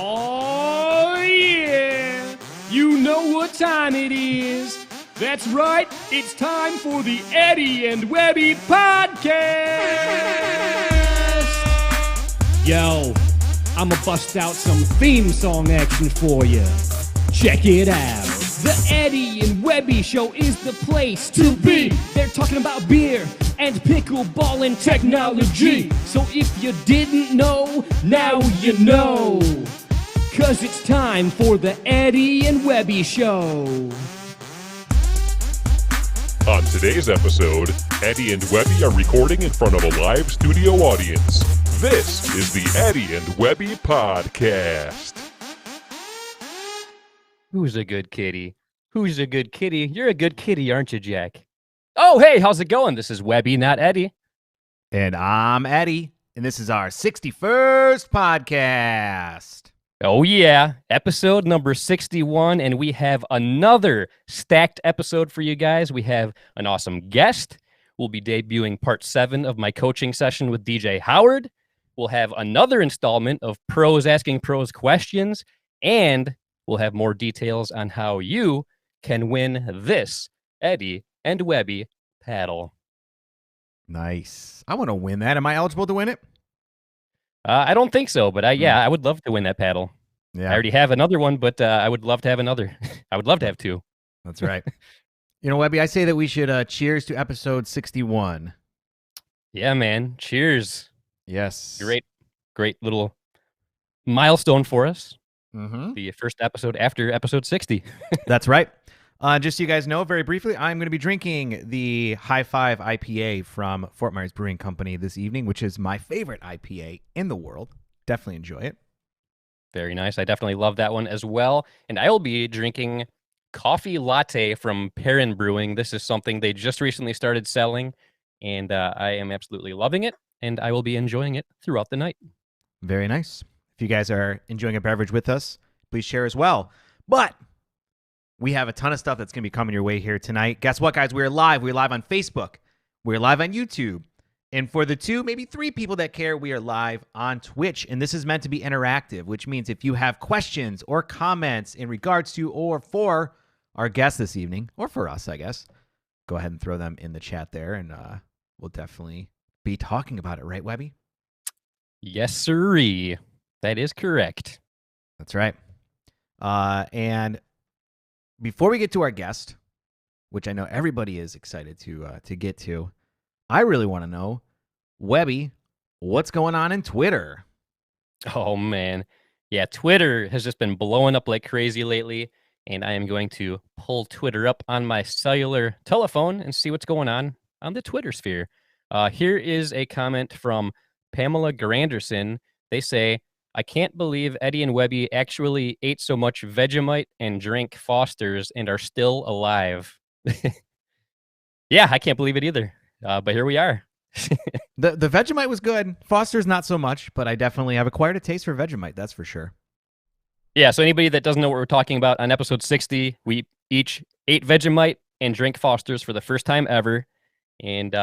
Oh, yeah! You know what time it is. That's right, it's time for the Eddie and Webby Podcast! Yo, I'ma bust out some theme song action for you. Check it out. The Eddie and Webby Show is the place to be. They're talking about beer and pickleball and technology. So if you didn't know, now you know. 'Cause it's time for the Eddie and Webby Show. On today's episode, Eddie and Webby are recording in front of a live studio audience. This is the Eddie and Webby Podcast. Who's a good kitty? Who's a good kitty? You're a good kitty, aren't you, Jack? Oh, hey, how's it going? This is Webby, not Eddie. And I'm Eddie, and this is our 61st podcast. Oh, yeah, episode number 61, and we have another stacked episode for you guys. We have an awesome guest. We'll be debuting part 7 of my coaching session with DJ Howard. We'll have another installment of Pros Asking Pros questions, and we'll have more details on how you can win this Eddie and Webby paddle. Nice. I want to win that. Am I eligible to win it? I don't think so, but I would love to win that paddle. Yeah, I already have another one, but I would love to have another. I would love to have 2. that's right. You know, Webby, I say that we should cheers to episode 61. Yeah, man. Cheers. Yes. Great little milestone for us. Mm-hmm. The first episode after episode 60. That's right. Just so you guys know, very briefly, I'm going to be drinking the High Five IPA from Fort Myers Brewing Company this evening, which is my favorite IPA in the world. Definitely enjoy it. Very nice. I definitely love that one as well. And I will be drinking coffee latte from Perrin Brewing. This is something they just recently started selling, and I am absolutely loving it, and I will be enjoying it throughout the night. Very nice. If you guys are enjoying a beverage with us, please share as well. But we have a ton of stuff that's going to be coming your way here tonight. Guess what, guys? We're live. We're live on Facebook. We're live on YouTube. And for the 2, maybe 3 people that care, we are live on Twitch. And this is meant to be interactive, which means if you have questions or comments in regards to or for our guest this evening, or for us, I guess, go ahead and throw them in the chat there, and we'll definitely be talking about it. Right, Webby? Yes, sirree. That is correct. That's right. And before we get to our guest, which I know everybody is excited to get to, I really want to know, Webby, what's going on in Twitter? Oh, man. Yeah, Twitter has just been blowing up like crazy lately, and I am going to pull Twitter up on my cellular telephone and see what's going on the Twitter sphere. Here is a comment from Pamela Granderson. They say, I can't believe Eddie and Webby actually ate so much Vegemite and drank Foster's and are still alive. Yeah, I can't believe it either. But here we are. The Vegemite was good. Foster's not so much, but I definitely have acquired a taste for Vegemite, that's for sure. Yeah, so anybody that doesn't know what we're talking about, on episode 60, we each ate Vegemite and drank Foster's for the first time ever. And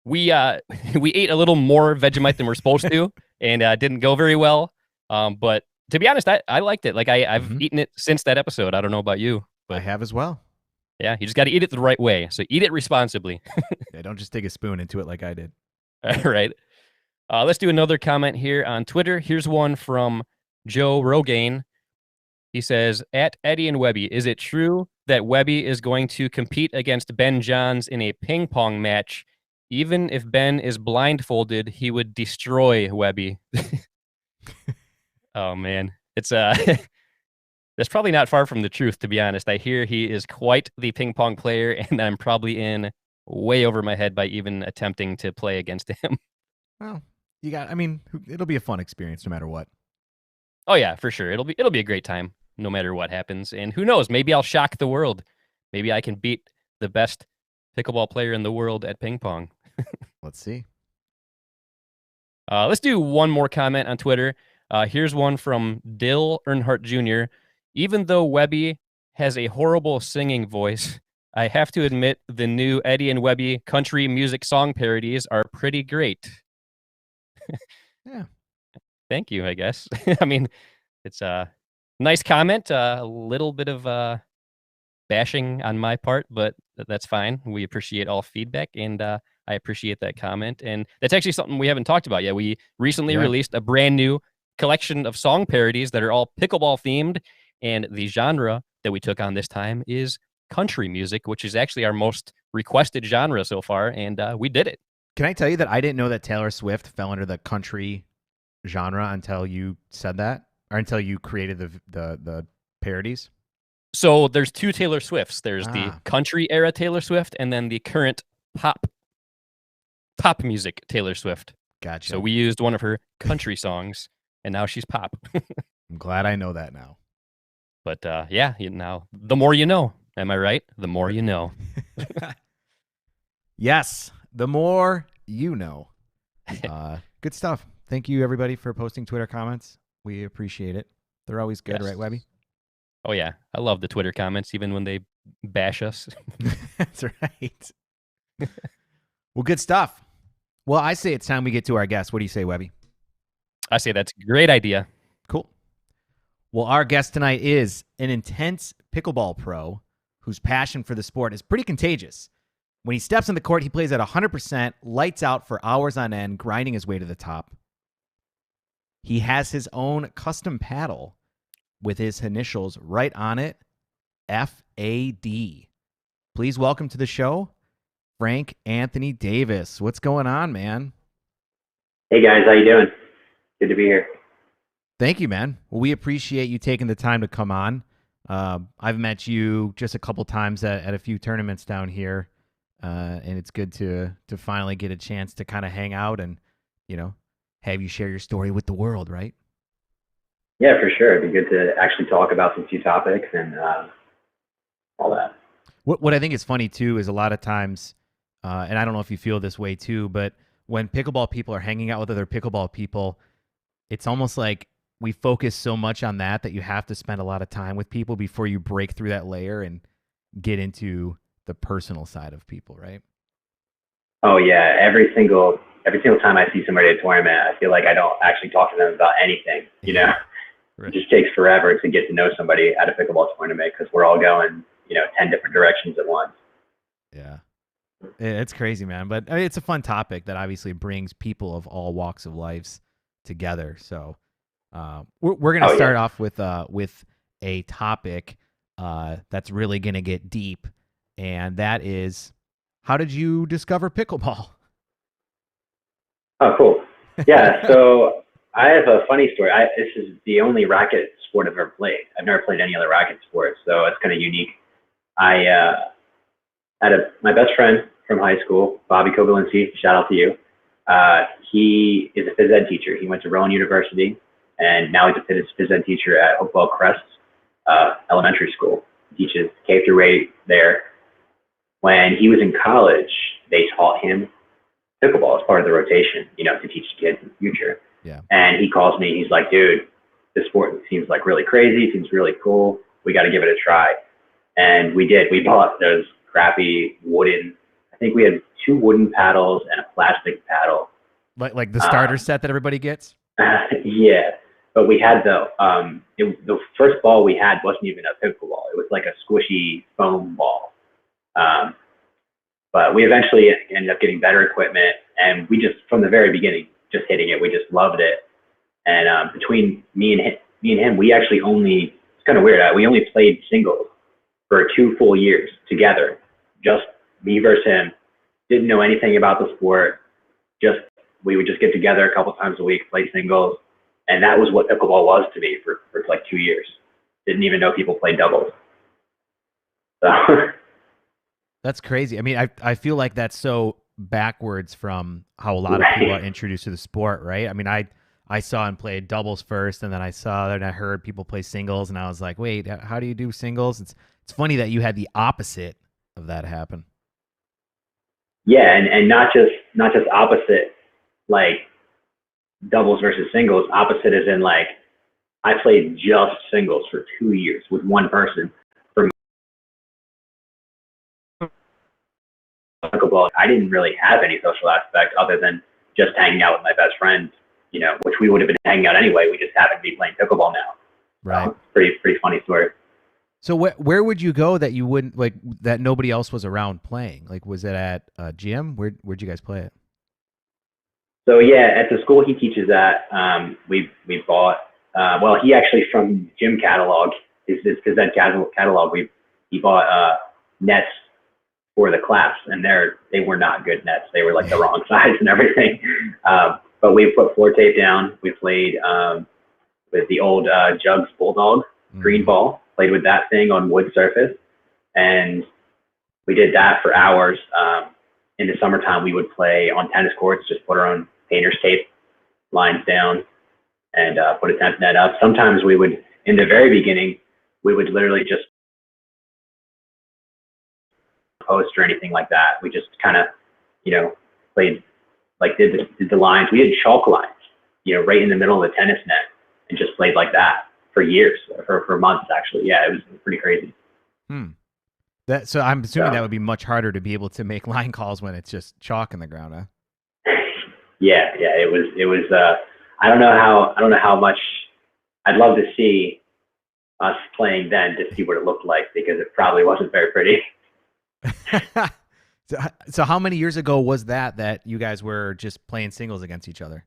we ate a little more Vegemite than we're supposed to, and didn't go very well. But to be honest, I liked it. Like I've eaten it since that episode. I don't know about you, but I have as well. Yeah, you just got to eat it the right way. So eat it responsibly. Yeah, don't just take a spoon into it like I did. All right. Let's do another comment here on Twitter. Here's one from Joe Rogaine. He says, at Eddie and Webby, is it true that Webby is going to compete against Ben Johns in a ping pong match? Even if Ben is blindfolded, he would destroy Webby. Oh, man. It's that's probably not far from the truth, to be honest. I hear he is quite the ping pong player, and I'm probably in way over my head by even attempting to play against him. Well, it'll be a fun experience no matter what. Oh yeah, for sure. It'll be a great time no matter what happens. And who knows, maybe I'll shock the world. Maybe I can beat the best pickleball player in the world at ping pong. Let's see. Let's do one more comment on Twitter. Here's one from Dill Earnhardt Jr. Even though Webby has a horrible singing voice, I have to admit the new Eddie and Webby country music song parodies are pretty great. Yeah. Thank you, I guess. I mean, It's a nice comment. A little bit of bashing on my part, but that's fine. We appreciate all feedback, and I appreciate that comment. And that's actually something we haven't talked about yet. We recently released a brand new collection of song parodies that are all pickleball themed, and the genre that we took on this time is country music, which is actually our most requested genre so far, and we did it. Can I tell you that I didn't know that Taylor Swift fell under the country genre until you said that, or until you created the parodies? So there's two Taylor Swifts. There's the country era Taylor Swift, and then the current pop music Taylor Swift. Gotcha. So we used one of her country songs, and now she's pop. I'm glad I know that now. But yeah, now the more you know. Am I right? The more you know. Yes, the more you know. Good stuff. Thank you, everybody, for posting Twitter comments. We appreciate it. They're always good, right, Webby? Oh, yeah. I love the Twitter comments, even when they bash us. That's right. Well, good stuff. Well, I say it's time we get to our guest. What do you say, Webby? I say that's a great idea. Cool. Well, our guest tonight is an intense pickleball pro whose passion for the sport is pretty contagious. When he steps on the court, he plays at 100%, lights out for hours on end, grinding his way to the top. He has his own custom paddle with his initials right on it, F-A-D. Please welcome to the show, Frank Anthony Davis. What's going on, man? Hey, guys. How you doing? Good to be here. Thank you, man. Well, we appreciate you taking the time to come on. I've met you just a couple times at a few tournaments down here, and it's good to finally get a chance to kind of hang out and, have you share your story with the world, right? Yeah, for sure. It'd be good to actually talk about some few topics and all that. What I think is funny, too, is a lot of times, and I don't know if you feel this way, too, but when pickleball people are hanging out with other pickleball people, it's almost like we focus so much on that you have to spend a lot of time with people before you break through that layer and get into the personal side of people, right? Oh yeah, every single time I see somebody at a tournament, I feel like I don't actually talk to them about anything. Right. It just takes forever to get to know somebody at a pickleball tournament because we're all going 10 different directions at once. Yeah, it's crazy, man. But I mean, it's a fun topic that obviously brings people of all walks of lives together. So we're going to start off with a topic that's really going to get deep, and that is, how did you discover pickleball? Oh, cool. Yeah, so I have a funny story. This is the only racket sport I've ever played. I've never played any other racket sport, so it's kind of unique. I had my best friend from high school, Bobby Kovalinski, shout out to you. He is a phys ed teacher. He went to Rowan University, and now he's a phys ed teacher at Hopewell Crest Elementary School. He teaches K through 8 there. When he was in college, they taught him pickleball as part of the rotation, to teach kids in the future. Yeah. And he calls me. He's like, dude, this sport seems like really crazy. Seems really cool. We got to give it a try. And we did. We bought those crappy wooden. I think we had 2 wooden paddles and a plastic paddle. Like the starter set that everybody gets? Yeah. But we had the first ball we had wasn't even a pickleball. It was like a squishy foam ball. But we eventually ended up getting better equipment, and we just, from the very beginning, just hitting it, we just loved it. And between me and him, we actually it's kind of weird. We only played singles for 2 full years together, just me versus him. Didn't know anything about the sport. We would just get together a couple times a week, play singles, and that was what pickleball was to me for like 2 years. Didn't even know people played doubles. So. That's crazy. I mean, I feel like that's so backwards from how a lot of people are introduced to the sport, right? I mean, I saw and played doubles first, and then I heard people play singles, and I was like, wait, how do you do singles? It's funny that you had the opposite of that happen. Yeah, and not just opposite, like doubles versus singles. Opposite is in like, I played just singles for 2 years with one person. Pickleball, I didn't really have any social aspect other than just hanging out with my best friend, which we would have been hanging out anyway. We just happened to be playing pickleball now. Right. Pretty funny story. So where would you go that you wouldn't like that nobody else was around playing? Like, was it at a gym? Where'd you guys play it? So yeah, at the school he teaches at, we bought. Well, he actually from gym catalog, his phys ed catalog, he bought nets for the class, and they were not good nets. They were like the wrong size and everything. But we put floor tape down. We played with the old Jugs Bulldog green ball. Played with that thing on wood surface, and we did that for hours. In the summertime, we would play on tennis courts, just put our own painter's tape lines down and put a tennis net up. Sometimes we would, in the very beginning, we would literally just post or anything like that. We just kind of, played, like did the lines. We had chalk lines, right in the middle of the tennis net, and just played like that for years, for months actually. Yeah, it was pretty crazy. So I'm assuming that would be much harder to be able to make line calls when it's just chalk in the ground, huh? Yeah, it was. I don't know how much. I'd love to see us playing then to see what it looked like, because it probably wasn't very pretty. So how many years ago was that you guys were just playing singles against each other?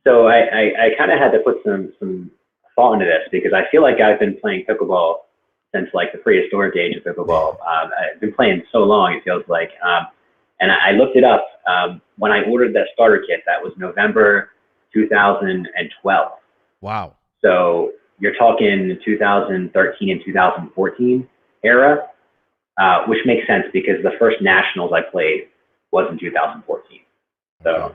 So I kind of had to put some thought into this, because I feel like I've been playing pickleball since like the prehistoric age of pickleball. I've been playing so long, it feels like. And I looked it up. When I ordered that starter kit, that was November 2012. Wow. So you're talking 2013 and 2014 era, which makes sense because the first nationals I played was in 2014. So okay.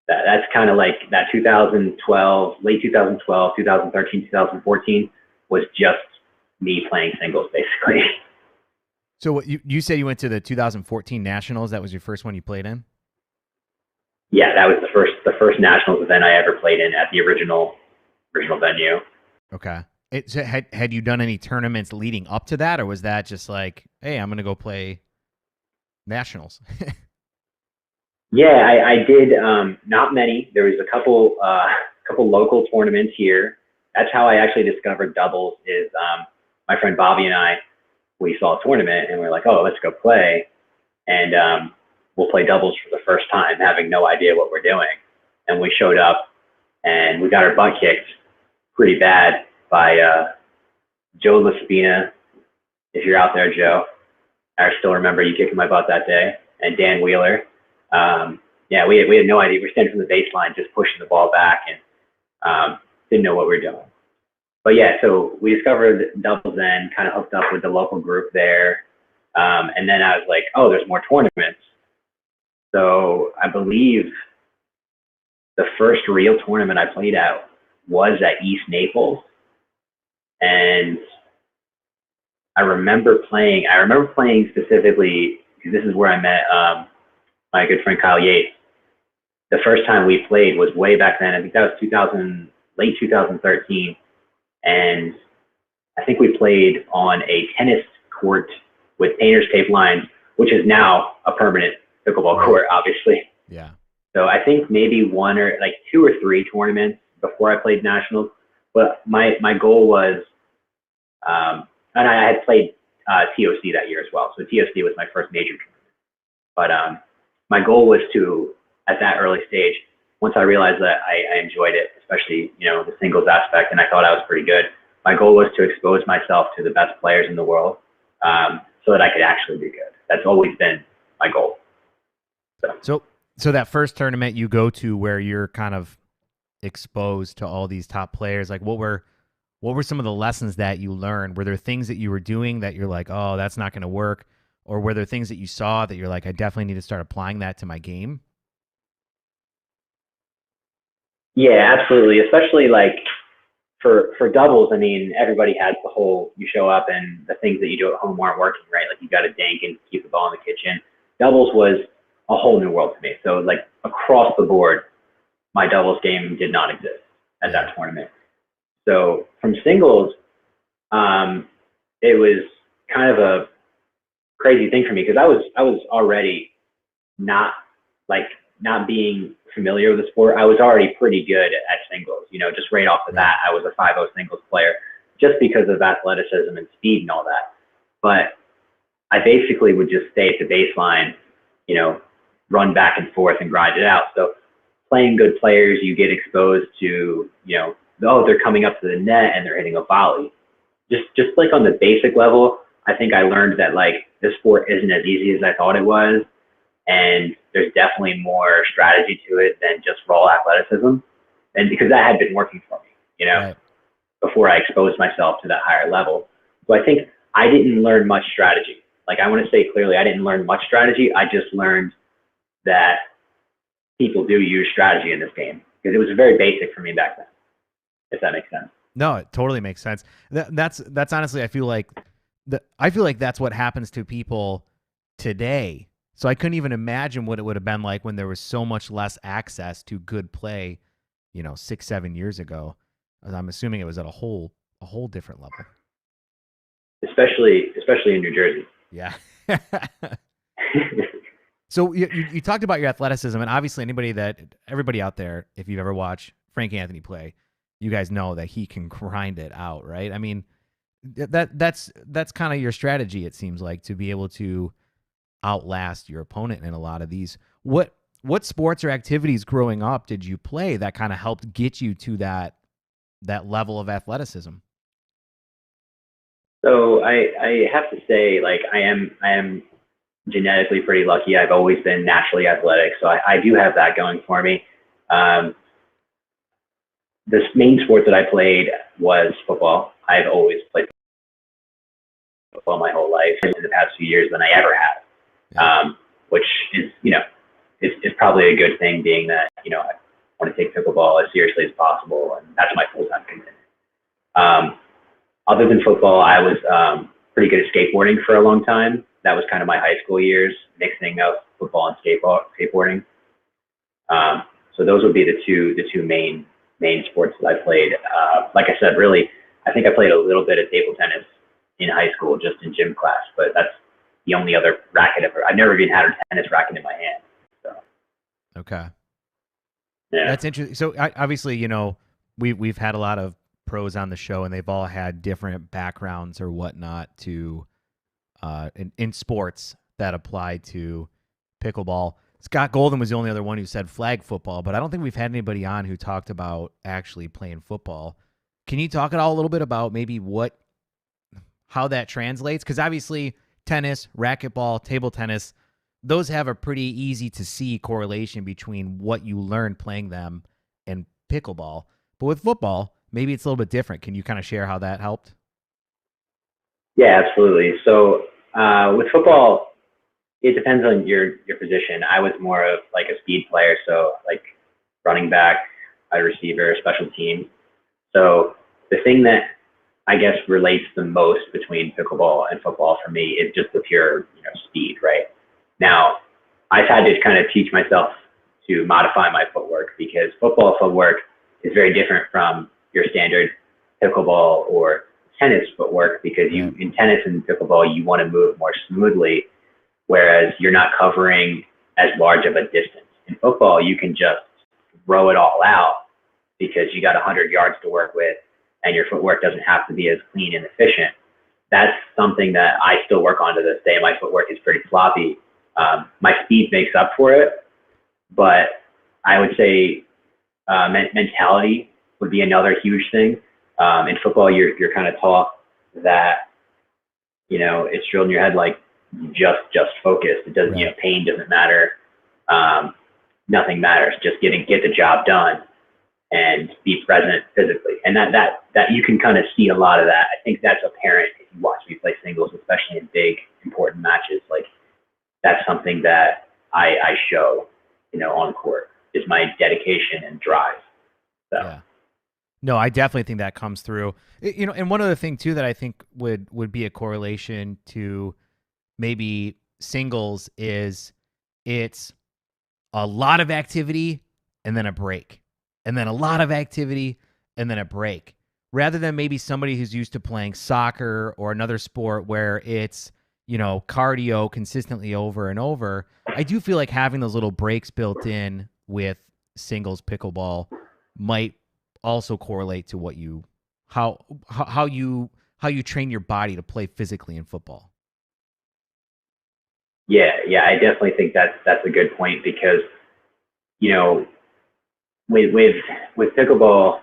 that's kind of like that 2012, late 2012, 2013, 2014 was just me playing singles, basically. So you said you went to the 2014 Nationals. That was your first one you played in? Yeah, that was the first Nationals event I ever played in at the original venue. Okay. So had you done any tournaments leading up to that, or was that just like, hey, I'm going to go play Nationals? Yeah, I did. Not many. There was a couple local tournaments here. That's how I actually discovered doubles. Is my friend Bobby and I, we saw a tournament and we were like, oh, let's go play, and we'll play doubles for the first time, having no idea what we're doing. And we showed up and we got our butt kicked pretty bad by Joe LaSpina. If you're out there, Joe, I still remember you kicking my butt that day, and Dan Wheeler. Yeah, we had no idea. We were standing from the baseline, just pushing the ball back, and didn't know what we were doing. But yeah, so we discovered doubles then, kind of hooked up with the local group there. And then I was like, oh, there's more tournaments. So I believe the first real tournament I played at was at East Naples. And I remember playing specifically, because this is where I met my good friend Kyle Yates. The first time we played was way back then. I think that was late 2013. And I think we played on a tennis court with painter's tape lines, which is now a permanent pickleball court, obviously. Yeah. So I think maybe one or like two or three tournaments before I played nationals. But my goal was, and I had played TOC that year as well. So TOC was my first major tournament. But my goal was to, at that early stage, once I realized that I enjoyed it, especially, the singles aspect, and I thought I was pretty good, my goal was to expose myself to the best players in the world, so that I could actually be good. That's always been my goal. So that first tournament you go to where you're kind of exposed to all these top players, like what were some of the lessons that you learned? Were there things that you were doing that you're like, oh, that's not going to work? Or were there things that you saw that you're like, I definitely need to start applying that to my game? Yeah, absolutely. Especially like for doubles, I mean, everybody has the whole, you show up and the things that you do at home aren't working, right? Like you got to dank and keep the ball in the kitchen. Doubles was a whole new world to me. So like across the board, my doubles game did not exist at that tournament. So from singles, it was kind of a crazy thing for me, because I was already not like not being familiar with the sport, I was already pretty good at singles. Just right off the bat, I was a 5-0 singles player just because of athleticism and speed and all that. But I basically would just stay at the baseline, run back and forth and grind it out. So playing good players, you get exposed to, they're coming up to the net and they're hitting a volley. Just like on the basic level, I think I learned that like this sport isn't as easy as I thought it was. And there's definitely more strategy to it than just raw athleticism. And because that had been working for me, Right. before I exposed myself to that higher level. So I think I didn't learn much strategy. Like I want to say clearly, I didn't learn much strategy. I just learned that people do use strategy in this game because it was very basic for me back then, if that makes sense. No, it totally makes sense. That's honestly, I feel like that's what happens to people today. So I couldn't even imagine what it would have been like when there was so much less access to good play, 6-7 years ago. I'm assuming it was at a whole different level. Especially in New Jersey. Yeah. So you talked about your athleticism, and obviously everybody out there, if you've ever watched Frank Anthony play, you guys know that he can grind it out, right? I mean, that's kind of your strategy, it seems like, to be able to outlast your opponent in a lot of these. What sports or activities growing up did you play that kind of helped get you to that level of athleticism? So I have to say, like, I am genetically pretty lucky. I've always been naturally athletic, so I do have that going for me. The main sport that I played was football. I've always played football my whole life, in the past few years than I ever have, which is, is probably a good thing, being that, I want to take pickleball as seriously as possible, and that's my full-time commitment. Other than football, I was pretty good at skateboarding for a long time. That was kind of my high school years, mixing up football and skateboarding. So those would be the two main sports that I played. Like I said, really, I think I played a little bit of table tennis in high school, just in gym class, but that's the only other racket I've never even had a tennis racket in my hand. So. Okay. Yeah. That's interesting. So obviously, we've had a lot of pros on the show, and they've all had different backgrounds or whatnot to in sports that apply to pickleball. Scott Golden was the only other one who said flag football, but I don't think we've had anybody on who talked about actually playing football. Can you talk at all a little bit about maybe how that translates? Because obviously tennis, racquetball, table tennis, those have a pretty easy to see correlation between what you learn playing them and pickleball. But with football, maybe it's a little bit different. Can you kind of share how that helped? Yeah, absolutely. So with football, it depends on your position. I was more of like a speed player, so like running back, wide receiver, special team. So the thing that I guess relates the most between pickleball and football for me is just the pure speed, right? Now, I've had to kind of teach myself to modify my footwork, because football footwork is very different from your standard pickleball or tennis footwork, because in tennis and pickleball, you want to move more smoothly, whereas you're not covering as large of a distance. In football, you can just throw it all out because you got 100 yards to work with, and your footwork doesn't have to be as clean and efficient. That's something that I still work on to this day. My footwork is pretty floppy. My speed makes up for it, but I would say mentality would be another huge thing. In football, you're kind of taught that, it's drilled in your head, like, just focus. It doesn't, right. Pain doesn't matter. Nothing matters. Just get the job done and be present physically. And that you can kind of see a lot of that. I think that's apparent if you watch me play singles, especially in big, important matches. Like, that's something that I show, on court, is my dedication and drive. So. Yeah. No, I definitely think that comes through. And one other thing too that I think would be a correlation to maybe singles is it's a lot of activity and then a break, and then a lot of activity and then a break, rather than maybe somebody who's used to playing soccer or another sport where it's, cardio consistently over and over. I do feel like having those little breaks built in with singles pickleball might also correlate to what you how you train your body to play physically in football. Yeah, I definitely think that's a good point because, you know, with pickleball,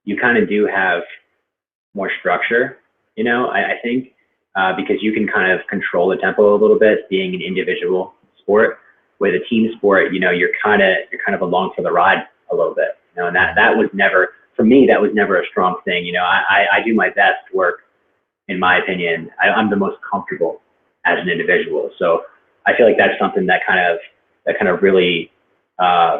you kind of do have more structure, you know, I think, because you can kind of control the tempo a little bit, being an individual sport. With a team sport, you know, you're kind of along for the ride a little bit, you know, and that was never, for me, that was never a strong thing. You know, I do my best work, in my opinion. I'm the most comfortable as an individual. So I feel like that's something that kind of really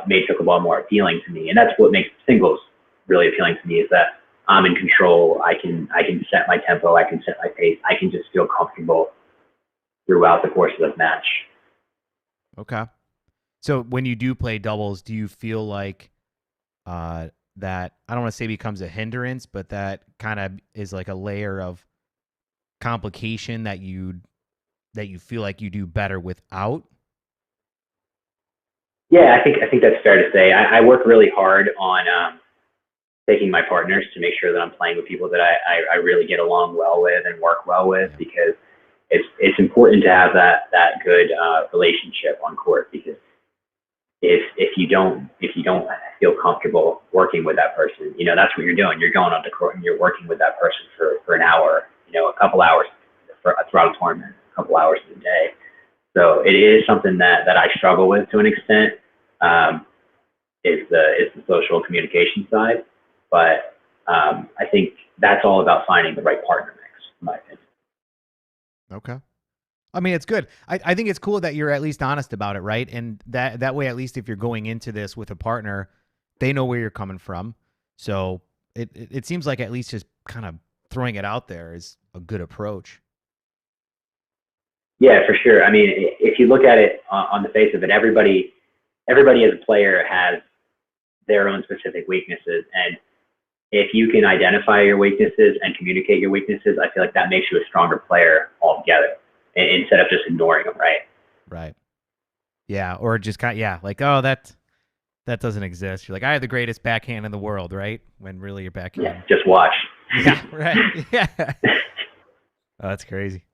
made pickleball more appealing to me. And that's what makes singles really appealing to me, is that I'm in control. I can set my tempo. I can set my pace. I can just feel comfortable throughout the course of the match. Okay. So when you do play doubles, do you feel like that, I don't want to say becomes a hindrance, but that kind of is like a layer of complication that you feel like you do better without? Yeah, I think that's fair to say. I work really hard on picking my partners to make sure that I'm playing with people that I really get along well with and work well with, because it's important to have that good relationship on court, because if you don't feel comfortable working with that person, you know, that's what you're doing. You're going onto court and you're working with that person for an hour, you know, a couple hours throughout a tournament, a couple hours in a day. So it is something that I struggle with to an extent, is the social communication side. But I think that's all about finding the right partner mix, in my opinion. Okay. I mean, it's good. I think it's cool that you're at least honest about it, right? And that way, at least if you're going into this with a partner, they know where you're coming from. So it seems like at least just kind of throwing it out there is a good approach. Yeah, for sure. I mean, if you look at it on the face of it, everybody as a player has their own specific weaknesses. And if you can identify your weaknesses and communicate your weaknesses, I feel like that makes you a stronger player altogether, instead of just ignoring them, right? Right. Yeah. Or just like, oh, that doesn't exist. You're like, I have the greatest backhand in the world, right? When really your backhand. Yeah, just watch. Yeah, right. Yeah. Oh, that's crazy.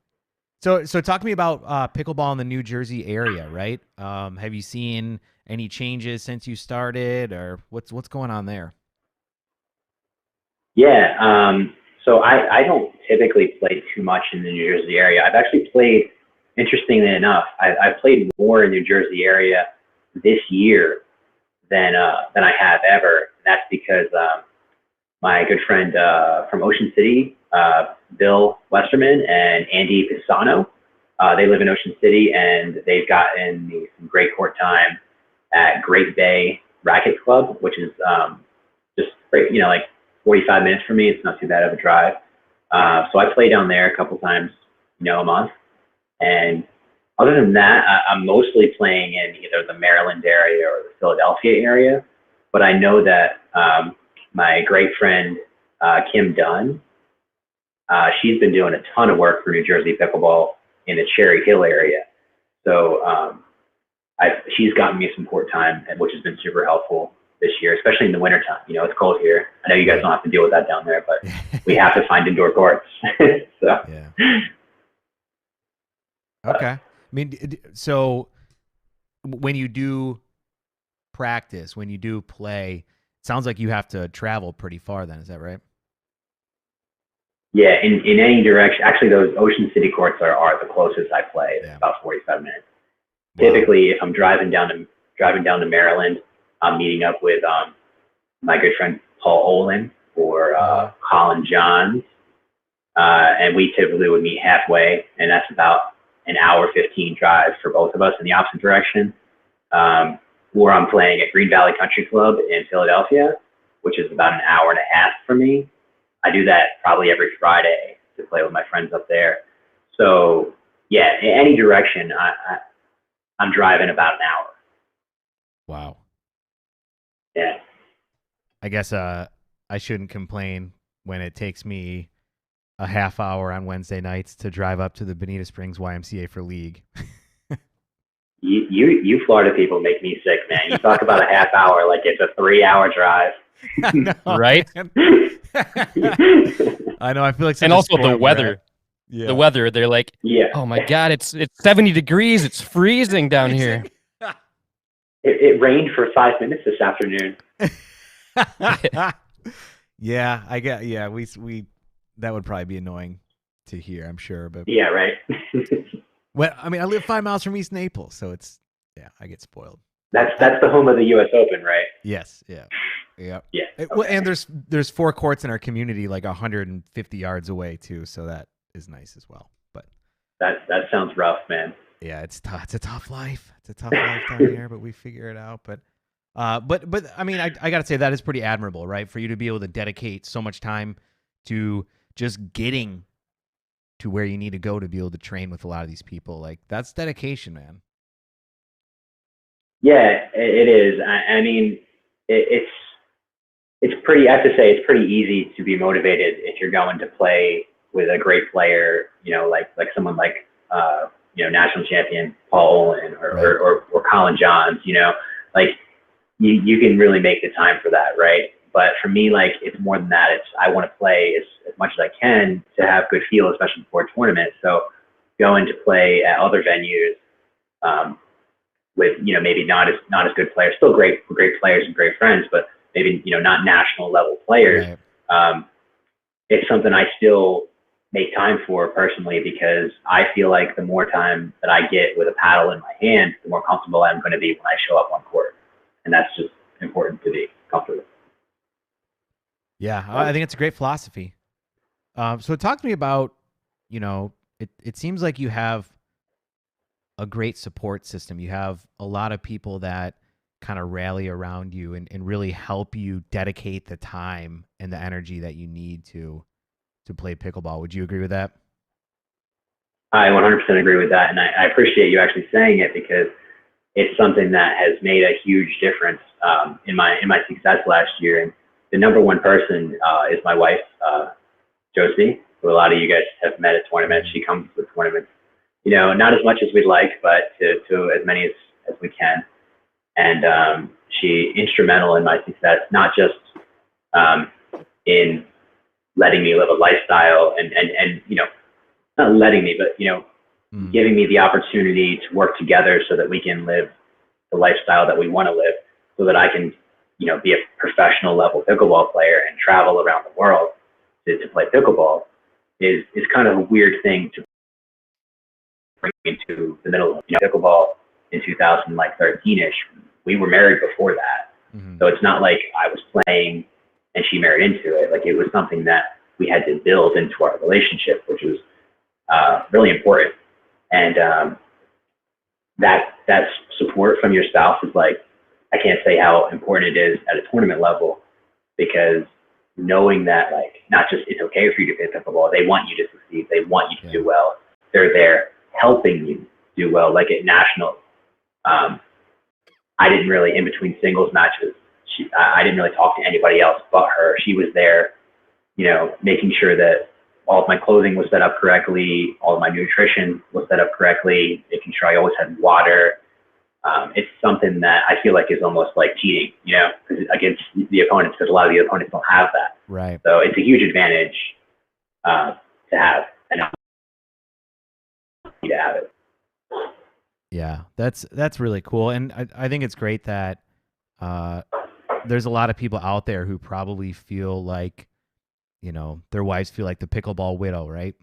So talk to me about pickleball in the New Jersey area, right? Have you seen any changes since you started, or what's going on there? Yeah, so I don't typically play too much in the New Jersey area. I've actually played, interestingly enough, I've played more in the New Jersey area this year than I have ever. That's because my good friend from Ocean City, Bill Westerman and Andy Pisano, they live in Ocean City, and they've gotten me some great court time at Great Bay Racket Club, which is just great, you know, like 45 minutes for me. It's not too bad of a drive. So I play down there a couple times, you know, a month. And other than that, I'm mostly playing in either the Maryland area or the Philadelphia area. But I know that my great friend, Kim Dunn, she's been doing a ton of work for New Jersey Pickleball in the Cherry Hill area. So she's gotten me some court time, which has been super helpful this year, especially in the wintertime. You know, it's cold here. I know you guys don't have to deal with that down there, but we have to find indoor courts. So. Yeah. Okay. I mean, so when you do practice, when you do play, it sounds like you have to travel pretty far then. Is that right? Yeah, in any direction. Actually, those Ocean City courts are the closest I play. It's about 45 minutes. Wow. Typically, if I'm driving down to Maryland, I'm meeting up with my good friend Paul Olin or Colin Johns, and we typically would meet halfway, and that's about an hour 15 drive for both of us in the opposite direction. Or I'm playing at Green Valley Country Club in Philadelphia, which is about an hour and a half for me. I do that probably every Friday to play with my friends up there. So yeah, in any direction, I'm driving about an hour. Wow. Yeah. I guess I shouldn't complain when it takes me a half hour on Wednesday nights to drive up to the Bonita Springs YMCA for league. You Florida people make me sick, man. You talk about a half hour like it's a 3-hour drive. I know, Right? man. I know. I feel like such And a also the spoiled weather. brat. Yeah. The weather, they're like, Yeah. oh my God, it's 70 degrees. It's freezing down here. It rained for 5 minutes this afternoon. Yeah, I get. Yeah, we that would probably be annoying to hear, I'm sure. But Yeah, right. well, I mean, I live 5 miles from East Naples, so it's I get spoiled. That's the home of the U.S. Open, right? Yes, yeah. Yeah. Well, and there's 4 courts in our community, like 150 yards away too, so that is nice as well. But that sounds rough, man. yeah, it's tough. It's a tough life. It's a tough life down here, but we figure it out. But I mean, I gotta say that is pretty admirable, right? For you to be able to dedicate so much time to just getting to where you need to go to be able to train with a lot of these people, like that's dedication, man. Yeah, it is. I mean, it's pretty. I have to say, it's pretty easy to be motivated if you're going to play with a great player. You know, like someone like national champion Paul Olin or Colin Johns. You know, like you can really make the time for that, right? But for me, like it's more than that. It's I want to play as much as I can to have good feel, especially before a tournament. So going to play at other venues. With maybe not as good players, still great players and great friends, but maybe not national level players. Right. It's something I still make time for personally because I feel like the more time that I get with a paddle in my hand, the more comfortable I'm going to be when I show up on court, and that's just important to be comfortable. Yeah, I think it's a great philosophy. So talk to me about it seems like you have a great support system. You have a lot of people that kind of rally around you and really help you dedicate the time and the energy that you need to play pickleball. Would you agree with that? I 100% agree with that. And I appreciate you actually saying it because it's something that has made a huge difference in my success last year. And the number one person is my wife, Josie, who a lot of you guys have met at tournaments. She comes to tournaments. Not as much as we'd like, but to as many as we can. And she instrumental in my success, not just in letting me live a lifestyle and not letting me, but, giving me the opportunity to work together so that we can live the lifestyle that we want to live so that I can, be a professional level pickleball player and travel around the world to play pickleball is kind of a weird thing to bring into the middle of pickleball in 2013-ish. We were married before that. Mm-hmm. So it's not like I was playing and she married into it. Like it was something that we had to build into our relationship, which was really important. And that support from your spouse is like, I can't say how important it is at a tournament level because knowing that like, not just it's okay for you to play pickleball, they want you to succeed. They want you to do well. They're there helping you do well. Like at nationals, I didn't really, in between singles matches, I didn't really talk to anybody else but her. She was there, making sure that all of my clothing was set up correctly, all of my nutrition was set up correctly, making sure I always had water. It's something that I feel like is almost like cheating, against the opponents, because a lot of the opponents don't have that. Right. So it's a huge advantage to have, and to have it. Yeah, that's really cool, and I think it's great that there's a lot of people out there who probably feel like, their wives feel like the pickleball widow, right?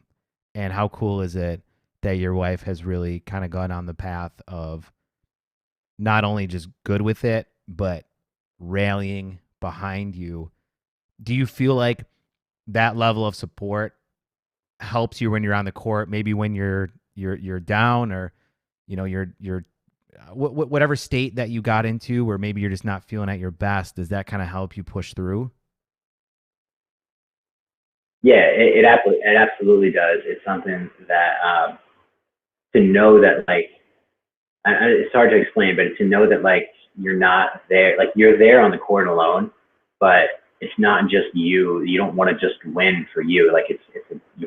And how cool is it that your wife has really kind of gone on the path of not only just good with it, but rallying behind you. Do you feel like that level of support helps you when you're on the court, maybe when you're down or you're whatever state that you got into where maybe you're just not feeling at your best? Does that kind of help you push through? Yeah, it absolutely does. It's something that to know that like, it's hard to explain, but to know that like you're not there, like you're there on the court alone, but it's not just you. You don't want to just win for you. Like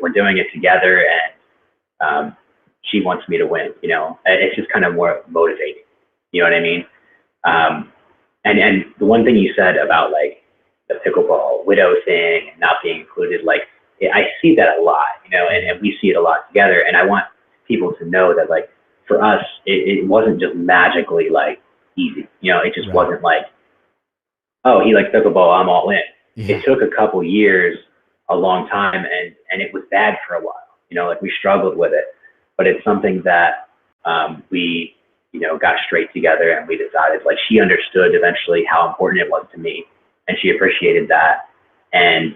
we're doing it together, and she wants me to win. It's just kind of more motivating. You know what I mean? And the one thing you said about like the pickleball widow thing and not being included, like I see that a lot, and we see it a lot together. And I want people to know that like for us, it wasn't just magically like easy. It just wasn't like, oh, he likes pickleball, I'm all in. Yeah. It took a couple years, a long time, and it was bad for a while. Like we struggled with it, but it's something that we got straight together, and we decided, like, she understood eventually how important it was to me, and she appreciated that. And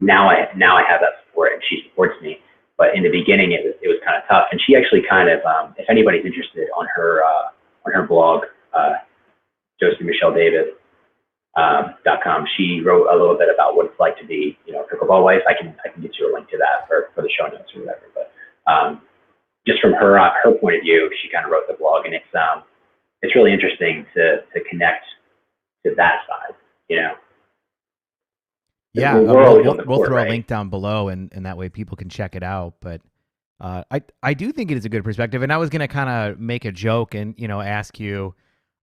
now I have that support, and she supports me. But in the beginning, it was kind of tough. And she actually kind of, if anybody's interested, on her blog, JosieMichelleDavid.com, she wrote a little bit about what it's like to be, pickleball wife. I can get you a link to that for the show notes or whatever. But just from her point of view, she kind of wrote the blog, and it's really interesting to connect to that side, Yeah, we'll throw a link down below, and that way people can check it out. But I do think it is a good perspective, and I was going to kind of make a joke and ask you,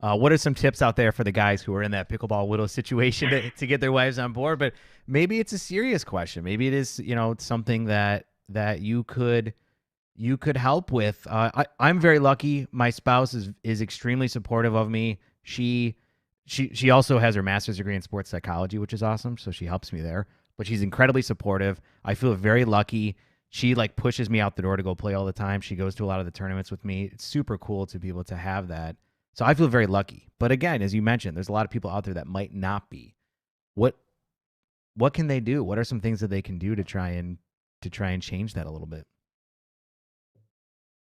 what are some tips out there for the guys who are in that pickleball widow situation to get their wives on board? But maybe it's a serious question. Maybe it is something that you could help with. I'm very lucky. My spouse is extremely supportive of me. She also has her master's degree in sports psychology, which is awesome. So she helps me there, but she's incredibly supportive. I feel very lucky. She like pushes me out the door to go play all the time. She goes to a lot of the tournaments with me. It's super cool to be able to have that. So I feel very lucky. But again, as you mentioned, there's a lot of people out there that might not be. What can they do? What are some things that they can do to try and change that a little bit?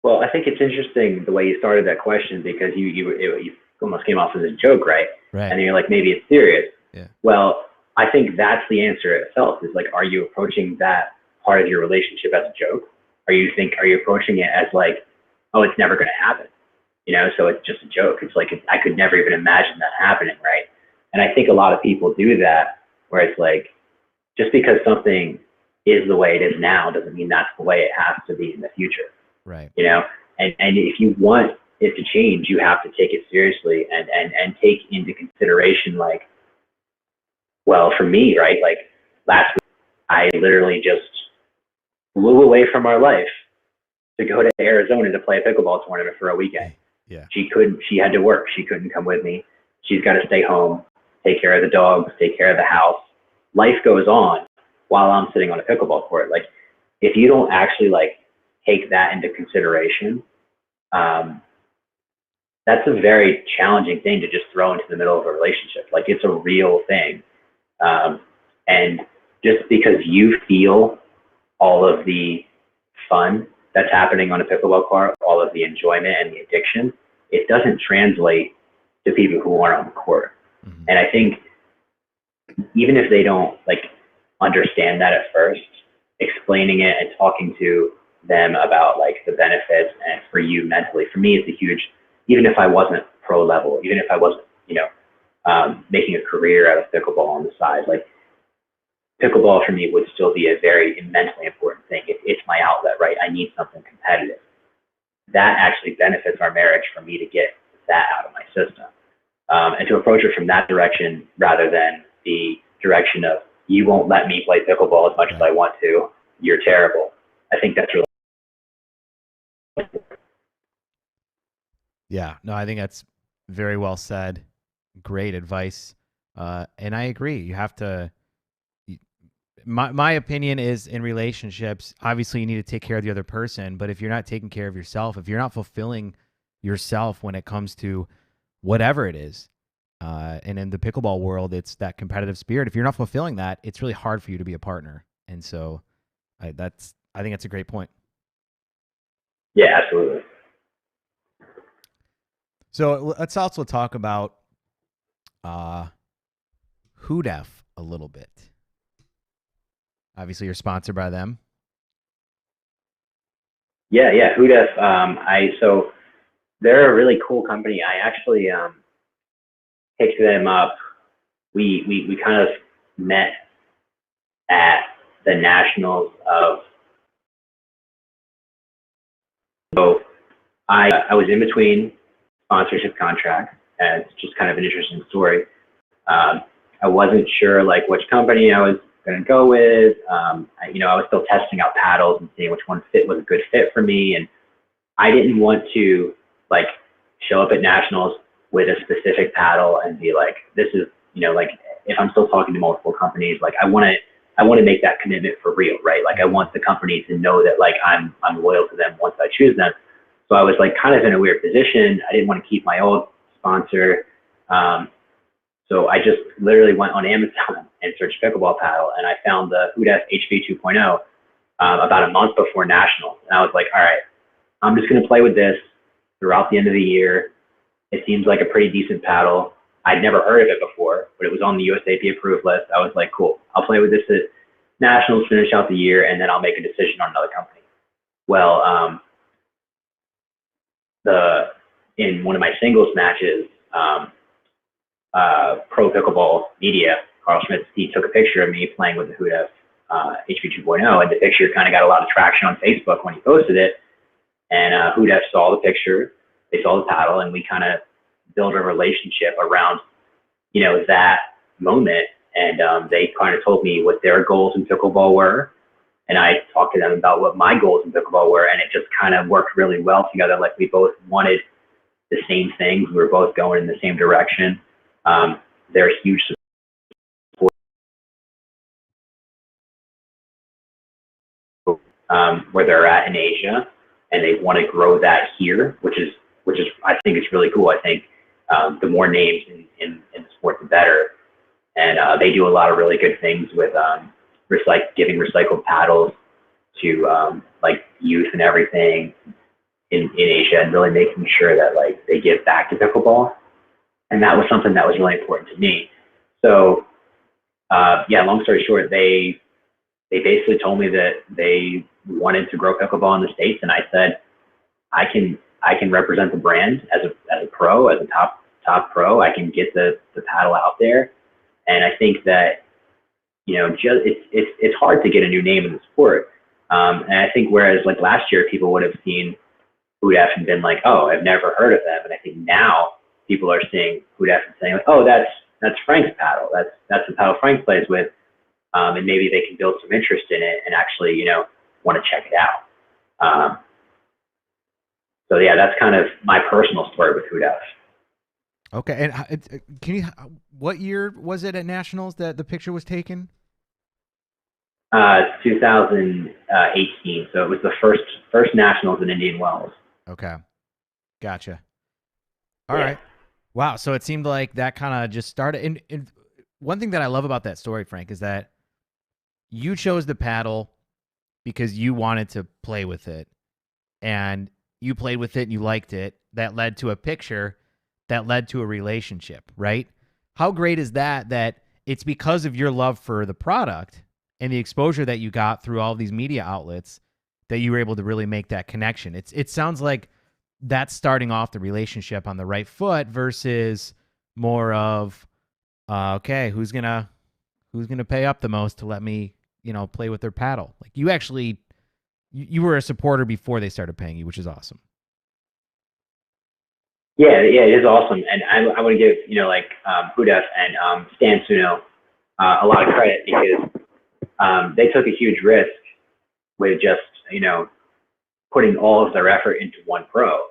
Well, I think it's interesting the way you started that question, because you almost came off as a joke, right? Right. And you're like, maybe it's serious. Yeah. Well, I think that's the answer itself. Is like, are you approaching that part of your relationship as a joke? Are you approaching it as like, oh, it's never going to happen, so it's just a joke. It's like, I could never even imagine that happening, right? And I think a lot of people do that, where it's like, just because something is the way it is now doesn't mean that's the way it has to be in the future. Right. And if you want it to change, you have to take it seriously and take into consideration, like, well, for me, right, like last week, I literally just flew away from our life to go to Arizona to play a pickleball tournament for a weekend. Yeah. She had to work. She couldn't come with me. She's got to stay home, take care of the dogs, take care of the house. Life goes on while I'm sitting on a pickleball court. Like, if you don't actually like take that into consideration, that's a very challenging thing to just throw into the middle of a relationship. Like, it's a real thing. And just because you feel all of the fun that's happening on a pickleball court, all of the enjoyment and the addiction, it doesn't translate to people who aren't on the court. Mm-hmm. And I think even if they don't like understand that at first, explaining it and talking to them about like the benefits, and for you mentally, for me, it's a huge, even if I wasn't pro level, even if I wasn't, making a career out of pickleball on the side, like pickleball for me would still be a very immensely important thing. It's my outlet, right? I need something competitive. That actually benefits our marriage for me to get that out of my system. And to approach it from that direction rather than the direction of, you won't let me play pickleball as much as I want to, you're terrible. I think that's really. Yeah, no, I think that's very well said. Great advice. And I agree. You have to, my opinion is, in relationships, obviously you need to take care of the other person, but if you're not taking care of yourself, if you're not fulfilling yourself when it comes to whatever it is, and in the pickleball world, it's that competitive spirit. If you're not fulfilling that, it's really hard for you to be a partner. And so I think that's a great point. Yeah, absolutely. So let's also talk about Hoodef a little bit. Obviously, you're sponsored by them. Yeah, Hoodef. So they're a really cool company. I actually picked them up. We kind of met at the Nationals of So I was in between sponsorship contracts, and it's just kind of an interesting story. I wasn't sure like which company I was going to go with. I was still testing out paddles and seeing which one was a good fit for me. And I didn't want to like show up at nationals with a specific paddle and be like, this is, like if I'm still talking to multiple companies, like I want to make that commitment for real, right? Like I want the company to know that like I'm loyal to them once I choose them. So I was like kind of in a weird position. I didn't want to keep my old sponsor. So I just literally went on Amazon and searched pickleball paddle, and I found the Huda HV 2.0 about a month before nationals. And I was like, all right, I'm just going to play with this throughout the end of the year. It seems like a pretty decent paddle. I'd never heard of it before, but it was on the USAP approved list. I was like, cool, I'll play with this at nationals, finish out the year, and then I'll make a decision on another company. Well, in one of my singles matches, Pro Pickleball Media, Carl Schmitz, he took a picture of me playing with the Huda HV 2.0, and the picture kind of got a lot of traction on Facebook when he posted it. And Huda saw the picture, they saw the paddle, and we kind of built a relationship around, that moment. And they kind of told me what their goals in pickleball were, and I talked to them about what my goals in pickleball were, and it just kind of worked really well together. Like we both wanted the same things, we were both going in the same direction. They're a huge support where they're at in Asia, and they want to grow that here, which is I think it's really cool. I think the more names in the sport, the better. And they do a lot of really good things with giving recycled paddles to like youth and everything in Asia, and really making sure that like they give back to pickleball. And that was something that was really important to me. So long story short, they basically told me that they wanted to grow pickleball in the States, and I said, I can represent the brand as a pro, as a top pro. I can get the paddle out there. And I think that, it's hard to get a new name in the sport. And I think whereas like last year, people would have seen Huda and been like, oh, I've never heard of them. And I think now people are seeing Huda and saying, like, oh, that's Frank's paddle. That's the paddle Frank plays with. And maybe they can build some interest in it and actually, want to check it out. So yeah, that's kind of my personal story with Huda. Okay, and what year was it at nationals that the picture was taken? 2018. So it was the first nationals in Indian Wells. Okay, gotcha. All right. Wow. So it seemed like that kind of just started. And one thing that I love about that story, Frank, is that you chose the paddle because you wanted to play with it, and you played with it and you liked it. That led to a picture that led to a relationship, right? How great is that it's because of your love for the product and the exposure that you got through all these media outlets that you were able to really make that connection. It sounds like that's starting off the relationship on the right foot versus more of, okay, who's gonna pay up the most to let me, play with their paddle. Like you were a supporter before they started paying you, which is awesome. Yeah, it is awesome, and I want to give Huda and Stan Suno a lot of credit, because they took a huge risk with just putting all of their effort into one pro,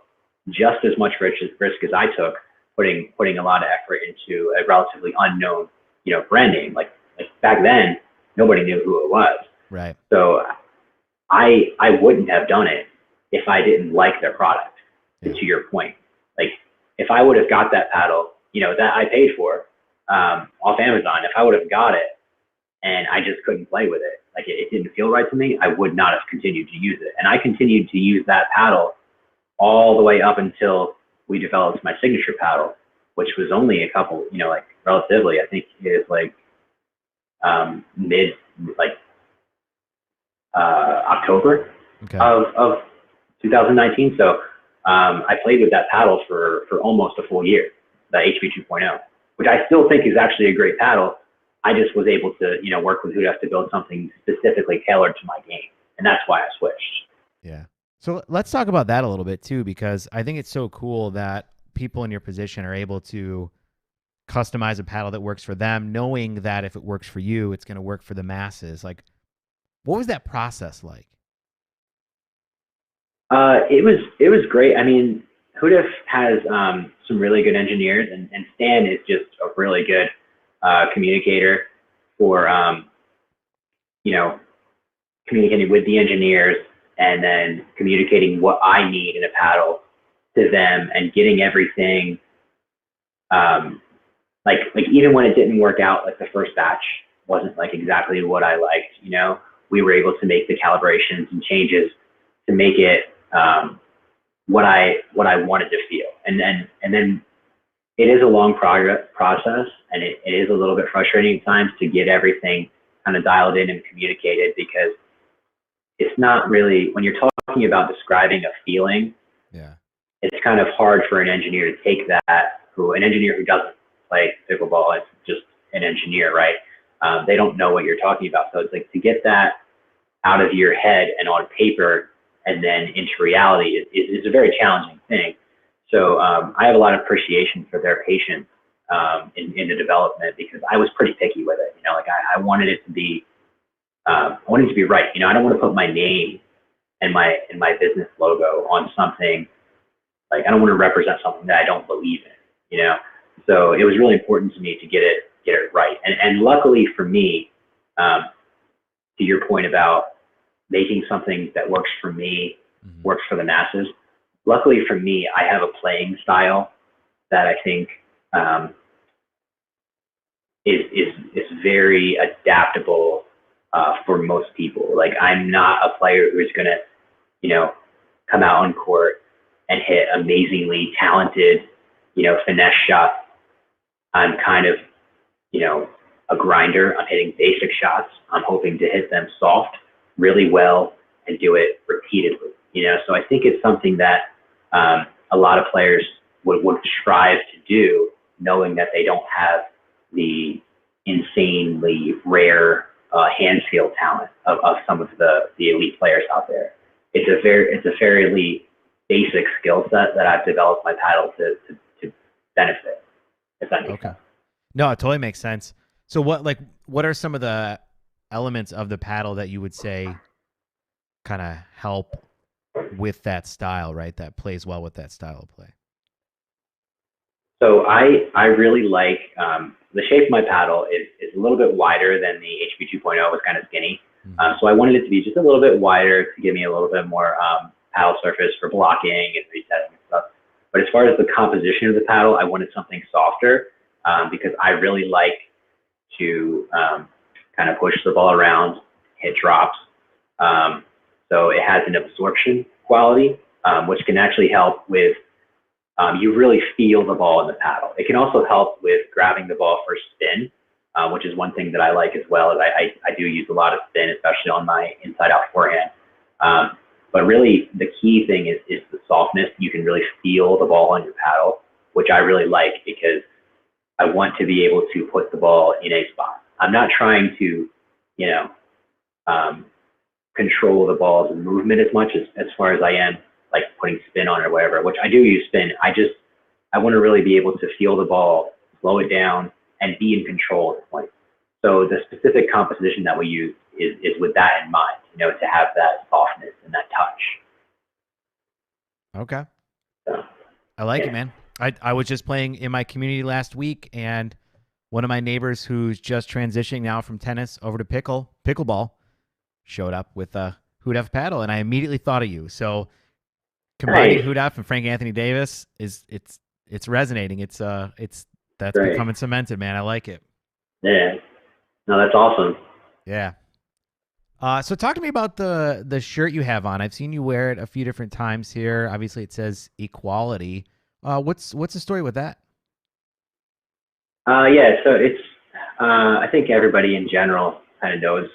just as much risk as I took putting a lot of effort into a relatively unknown brand name. Like back then, nobody knew who it was. Right. So I wouldn't have done it if I didn't like their product. Yeah. To your point. Like if I would have got that paddle, that I paid for off Amazon, if I would have got it and I just couldn't play with it, like it didn't feel right to me, I would not have continued to use it. And I continued to use that paddle all the way up until we developed my signature paddle, which was only a couple, relatively, I think it was mid October of 2019. So I played with that paddle for almost a full year, the HV 2.0, which I still think is actually a great paddle. I just was able to, work with Huda to build something specifically tailored to my game. And that's why I switched. Yeah. So let's talk about that a little bit too, because I think it's so cool that people in your position are able to customize a paddle that works for them, knowing that if it works for you, it's going to work for the masses. Like, what was that process like? It was great. I mean, Houdiff has some really good engineers, and Stan is just a really good communicator for communicating with the engineers and then communicating what I need in a paddle to them and getting everything. Like even when it didn't work out, like the first batch wasn't like exactly what I liked. We were able to make the calibrations and changes to make it what I wanted to feel. And then it is a long process, and it is a little bit frustrating at times to get everything kind of dialed in and communicated, because it's not really, when you're talking about describing a feeling, it's kind of hard for an engineer to take that, an engineer who doesn't play pickleball, it's just an engineer, right? They don't know what you're talking about. So it's like to get that out of your head and on paper and then into reality is a very challenging thing. So I have a lot of appreciation for their patience in the development, because I was pretty picky with it. Like I wanted it to be, right. I don't want to put my name and my business logo on something. Like I don't want to represent something that I don't believe in. So it was really important to me to get it right. And luckily for me, to your point about making something that works for me, works for the masses. Luckily for me, I have a playing style that I think is very adaptable for most people. Like I'm not a player who's gonna, come out on court and hit amazingly talented, finesse shots. I'm kind of, a grinder. I'm hitting basic shots. I'm hoping to hit them soft, really well, and do it repeatedly. So I think it's something that a lot of players would strive to do, knowing that they don't have the insanely rare hand skill talent of some of the elite players out there. It's a fairly basic skill set that I've developed my paddle to benefit, if that makes sense. No, it totally makes sense. So what are some of the elements of the paddle that you would say kind of help with that style, right? That plays well with that style of play. So I really like the shape of my paddle is a little bit wider than the HP 2.0. It was kind of skinny. So I wanted it to be just a little bit wider to give me a little bit more paddle surface for blocking and resetting and stuff. But as far as the composition of the paddle, I wanted something softer because I really like to kind of push the ball around, hit drops. So it has an absorption quality, which can actually help with, you really feel the ball in the paddle. It can also help with grabbing the ball for spin, which is one thing that I like as well. I do use a lot of spin, especially on my inside out forehand. But really the key thing is the softness. You can really feel the ball on your paddle, which I really like because I want to be able to put the ball in a spot. I'm not trying to, control the ball's movement as much as far as I am like putting spin on it or whatever, which I do use spin. I want to really be able to feel the ball, slow it down, and be in control at the point. So the specific composition that we use is with that in mind, to have that softness and that touch. Okay. So, I like it, man. I was just playing in my community last week, and one of my neighbors who's just transitioning now from tennis over to pickleball showed up with a Houdiff paddle, and I immediately thought of you. So combining Houdiff and Frank Anthony Davis it's resonating. It's that's great. Becoming cemented, man. I like it. Yeah. No, that's awesome. Yeah. So talk to me about the shirt you have on. I've seen you wear it a few different times here. Obviously, it says equality. What's the story with that? Yeah, so it's I think everybody in general kind of knows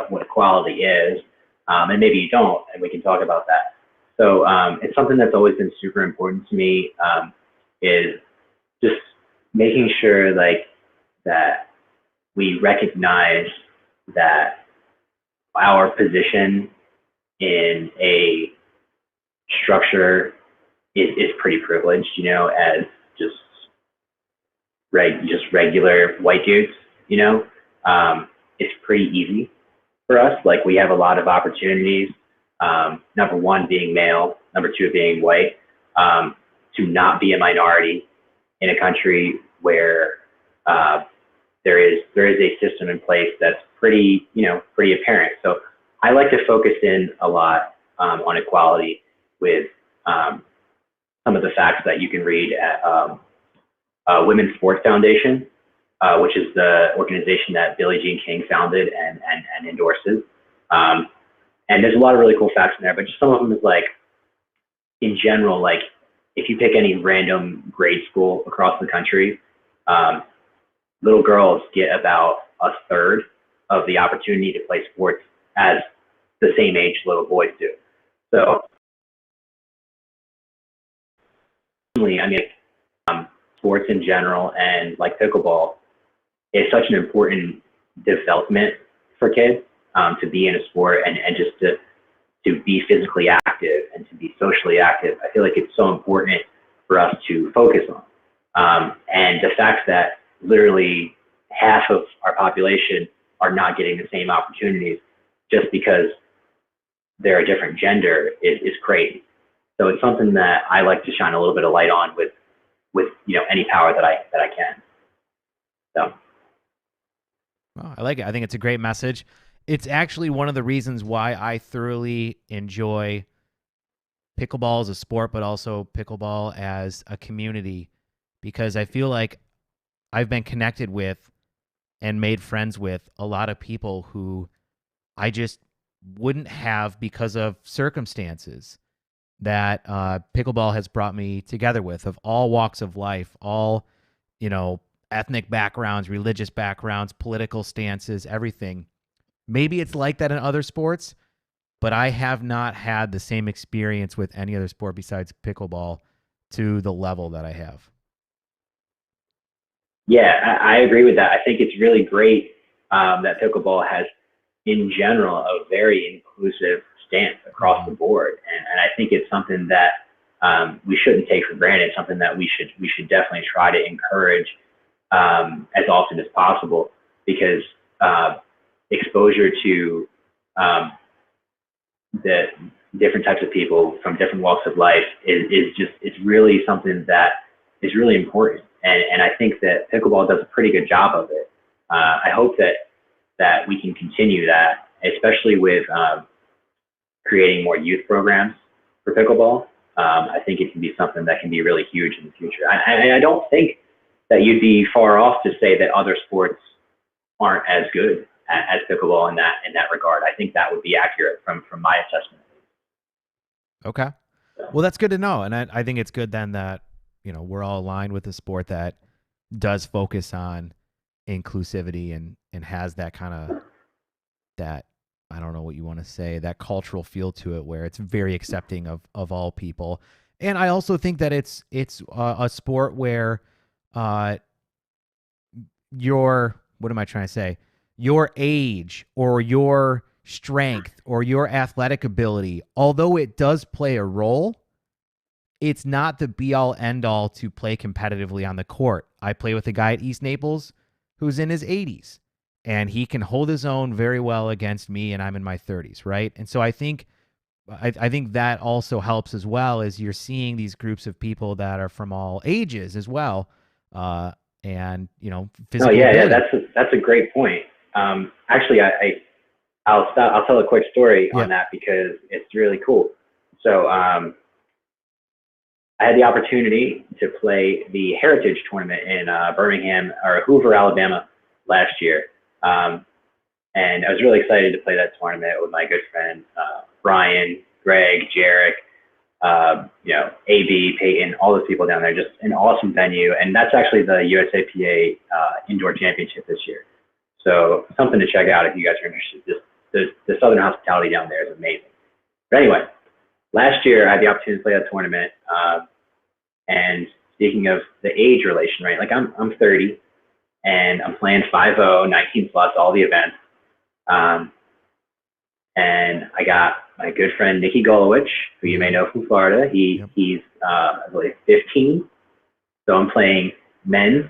what equality is, and maybe you don't, and we can talk about that. So it's something that's always been super important to me, is just making sure like that we recognize that our position in a structure is pretty privileged, as just regular white dudes, it's pretty easy for us. Like, we have a lot of opportunities. Number one, being male. Number two, being white. To not be a minority in a country where there is a system in place that's pretty apparent. So I like to focus in a lot on equality with some of the facts that you can read at Women's Sports Foundation, which is the organization that Billie Jean King founded and endorses. And there's a lot of really cool facts in there, but just some of them is like, in general, like, if you pick any random grade school across the country, little girls get about a third of the opportunity to play sports as the same age little boys do. So, I mean, sports in general and like pickleball is such an important development for kids, to be in a sport and just to be physically active and to be socially active. I feel like it's so important for us to focus on. And the fact that literally half of our population are not getting the same opportunities just because they're a different gender is crazy. So it's something that I like to shine a little bit of light on with any power that I can. So. Well, I like it. I think it's a great message. It's actually one of the reasons why I thoroughly enjoy pickleball as a sport, but also pickleball as a community, because I feel like I've been connected with and made friends with a lot of people who I just wouldn't have because of circumstances that pickleball has brought me together with, of all walks of life, all, ethnic backgrounds, religious backgrounds, political stances, everything. Maybe it's like that in other sports, but I have not had the same experience with any other sport besides pickleball to the level that I have. Yeah, I agree with that. I think it's really great that pickleball has, in general, a very inclusive stance across the board. And I think it's something that we shouldn't take for granted, something that we should definitely try to encourage as often as possible, because exposure to the different types of people from different walks of life is really something that is really important. And I think that pickleball does a pretty good job of it. I hope that we can continue that, especially with creating more youth programs for pickleball. I think it can be something that can be really huge in the future. I don't think that you'd be far off to say that other sports aren't as good as pickleball in that regard. I think that would be accurate from my assessment. Okay. Well, that's good to know. And I think it's good then that, we're all aligned with a sport that does focus on inclusivity and has that kind of, that, I don't know what you want to say, that cultural feel to it, where it's very accepting of all people. And I also think that it's a sport where what am I trying to say? Your age or your strength or your athletic ability, although it does play a role, it's not the be-all, end-all to play competitively on the court. I play with a guy at East Naples who's in his 80s, and he can hold his own very well against me, and I'm in my 30s, right? And so I think that also helps as well, as you're seeing these groups of people that are from all ages as well, and physical ability. That's a great point. Actually, I'll tell a quick story on that, because it's really cool. So I had the opportunity to play the Heritage Tournament in Birmingham, or Hoover, Alabama last year. And I was really excited to play that tournament with my good friend, Brian, Greg, Jarek, AB, Peyton, all those people down there. Just an awesome venue. And that's actually the USAPA Indoor Championship this year. So something to check out if you guys are interested. Just the Southern hospitality down there is amazing. But anyway, last year I had the opportunity to play that tournament. And speaking of the age relation, right? Like I'm 30 and I'm playing 5-0, 19 plus, all the events. And I got my good friend Nikki Golowich, who you may know from Florida. He's I believe 15. So I'm playing men's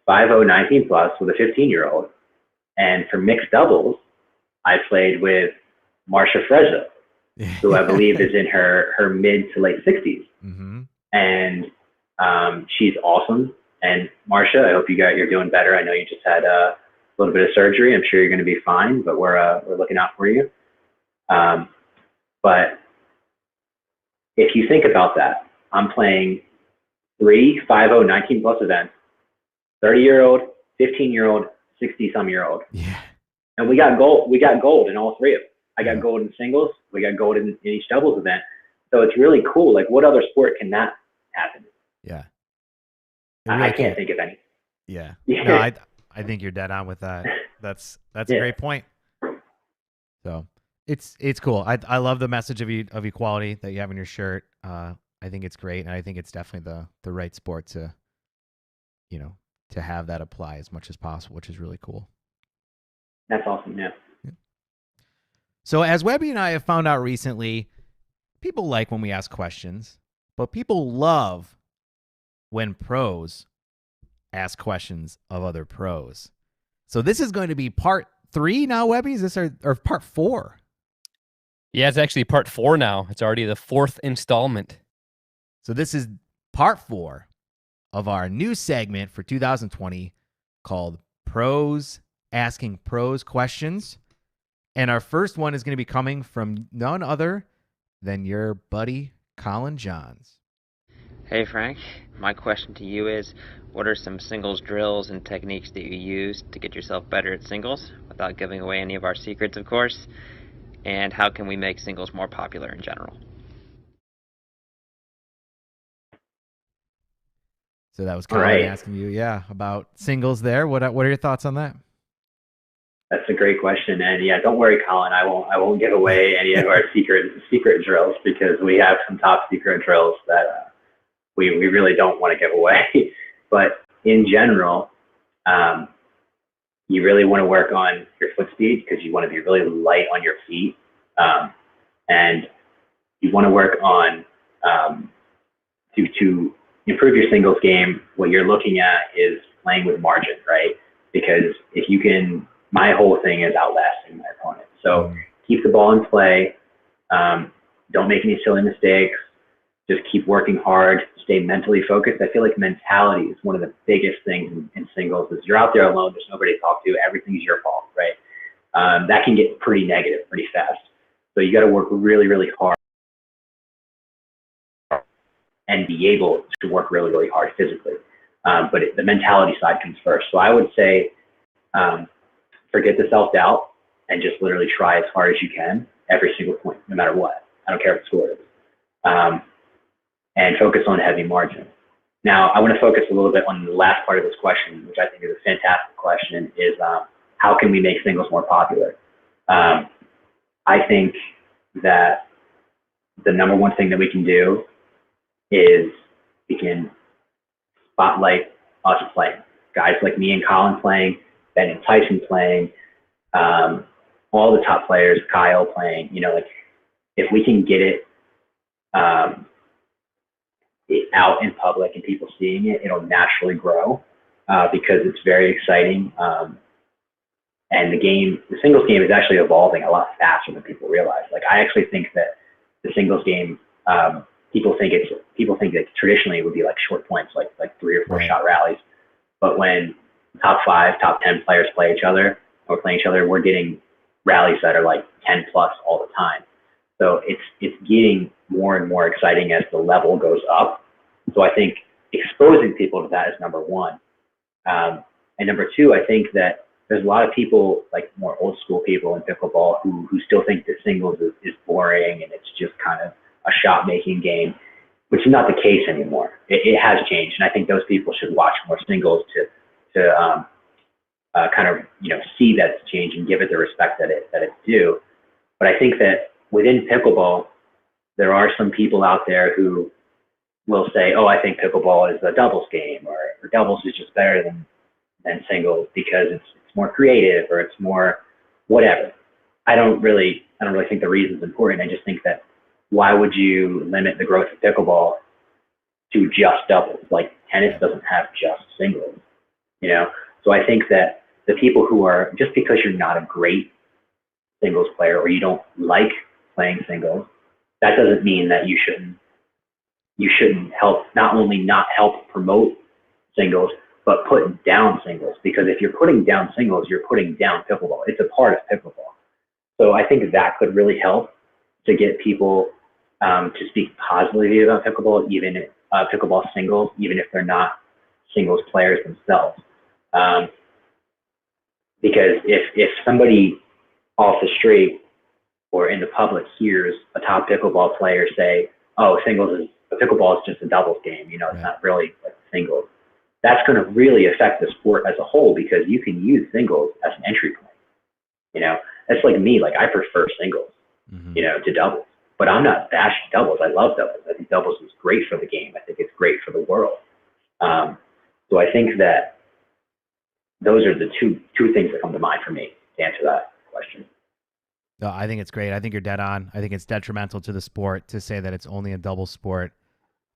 5-0 19 plus with a 15-year-old. And for mixed doubles, I played with Marcia Frezza, who I believe is in her mid to late 60s. Mm-hmm. And she's awesome. And Marcia, I hope you're doing better. I know you just had a little bit of surgery. I'm sure you're going to be fine, but we're looking out for you. But if you think about that, I'm playing 3 5-0 19 plus events, 30-year-old, 15-year-old, 60-some-year-old. Yeah. And we got gold. We got gold in all three of them. I got gold in singles. We got gold in each doubles event. So it's really cool. Like, what other sport can that happen? Yeah. I can't think of any. Yeah. No, I think you're dead on with that. That's a great point. So it's cool. I love the message of equality that you have in your shirt. I think it's great, and I think it's definitely the right sport to have that apply as much as possible, which is really cool. That's awesome. Yeah. So as Webby and I have found out recently, people like when we ask questions, but people love when pros ask questions of other pros. So this is going to be part 3 now, Webby? Is this or part 4? Yeah, it's actually part 4 now. It's already the 4th installment. So this is part 4 of our new segment for 2020 called Pros Asking Pros Questions. And our first one is going to be coming from none other than your buddy, Colin Johns. Hey Frank, my question to you is, what are some singles drills and techniques that you use to get yourself better at singles, without giving away any of our secrets, of course? And how can we make singles more popular in general? So that was Colin asking you, about singles there. What are your thoughts on that? That's a great question, and yeah, don't worry, Colin. I won't give away any of our secret drills, because we have some top secret drills that we really don't want to give away. But in general, you really want to work on your foot speed, because you want to be really light on your feet, and you want to work on to improve your singles game. What you're looking at is playing with margin, right? Because if you can. My whole thing is outlasting my opponent. So keep the ball in play. Don't make any silly mistakes. Just keep working hard. Stay mentally focused. I feel like mentality is one of the biggest things in singles. Is you're out there alone. There's nobody to talk to. Everything's your fault, right? That can get pretty negative pretty fast. So you got to work really, really hard and be able to work really, really hard physically. But the mentality side comes first. So I would say, forget the self-doubt and just literally try as hard as you can every single point, no matter what. I don't care what the score is. And focus on heavy margin. Now, I want to focus a little bit on the last part of this question, which I think is a fantastic question, is how can we make singles more popular? I think that the number one thing that we can do is we can spotlight us playing. Guys like me and Colin playing, Ben and Tyson playing, all the top players, Kyle playing, if we can get it out in public and people seeing it, it'll naturally grow because it's very exciting. And the singles game is actually evolving a lot faster than people realize. Like, I actually think that the singles game, people think that traditionally it would be like short points, like 3 or 4 shot rallies. But when top 5, top 10 players play each other, or playing each other, we're getting rallies that are like 10 plus all the time. So it's getting more and more exciting as the level goes up. So I think exposing people to that is number one. And number 2, I think that there's a lot of people, like more old school people in pickleball, who still think that singles is boring and it's just kind of a shot making game, which is not the case anymore. It has changed, and I think those people should watch more singles to kind of see that change and give it the respect that it's due. But I think that within pickleball, there are some people out there who will say, "Oh, I think pickleball is a doubles game, or doubles is just better than singles because it's more creative, or it's more whatever." I don't really I don't really think the reason's important. I just think that why would you limit the growth of pickleball to just doubles? Like tennis doesn't have just singles, you know? So I think that the people who are, just because you're not a great singles player or you don't like playing singles, that doesn't mean that you shouldn't help, not only not help promote singles, but put down singles. Because if you're putting down singles, you're putting down pickleball. It's a part of pickleball. So I think that could really help to get people to speak positively about pickleball, even pickleball singles, even if they're not singles players themselves. Because if somebody off the street or in the public hears a top pickleball player say, "Oh, pickleball is just a doubles game, you know, it's not really like singles," that's going to really affect the sport as a whole, because you can use singles as an entry point. You know, that's like me. Like I prefer singles, you know, to doubles. But I'm not bashing doubles. I love doubles. I think doubles is great for the game. I think it's great for the world. So I think that those are the two things that come to mind for me to answer that question. No, I think it's great. I think you're dead on. I think it's detrimental to the sport to say that it's only a double sport.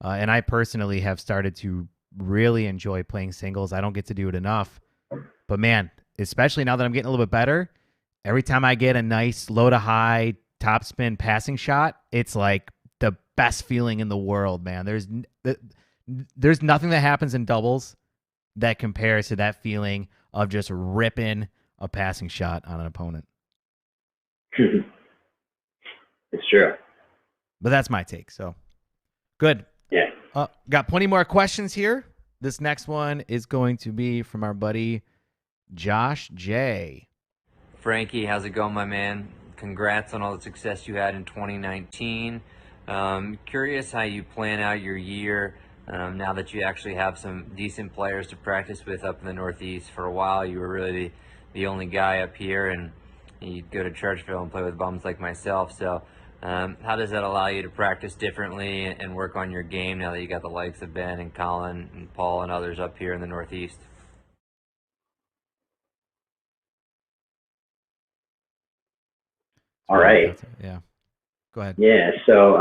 And I personally have started to really enjoy playing singles. I don't get to do it enough. But man, especially now that I'm getting a little bit better, every time I get a nice low to high top spin passing shot, it's like the best feeling in the world, man. There's nothing that happens in doubles that compares to that feeling of just ripping a passing shot on an opponent. It's true. But that's my take. So good. Yeah. Got plenty more questions here. This next one is going to be from our buddy Josh J. Frankie, how's it going, my man? Congrats on all the success you had in 2019. Curious how you plan out your year now that you actually have some decent players to practice with up in the Northeast. For a while, you were really the only guy up here, and you'd go to Churchville and play with bums like myself. So how does that allow you to practice differently and work on your game now that you got the likes of Ben and Colin and Paul and others up here in the Northeast? All right. Yeah. Go ahead. Yeah. So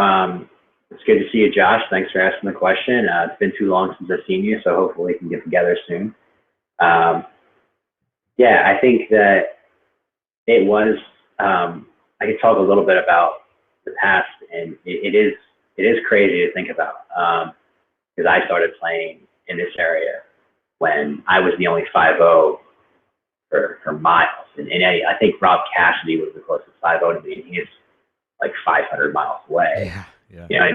it's good to see you, Josh. Thanks for asking the question. It's been too long since I've seen you, so hopefully we can get together soon. Yeah, I think that it was, I could talk a little bit about the past, and it is crazy to think about, because I started playing in this area when I was the only 5'0" for miles. And I think Rob Cassidy was the closest 5'0" to me, and he's like 500 miles away. Yeah. You know what I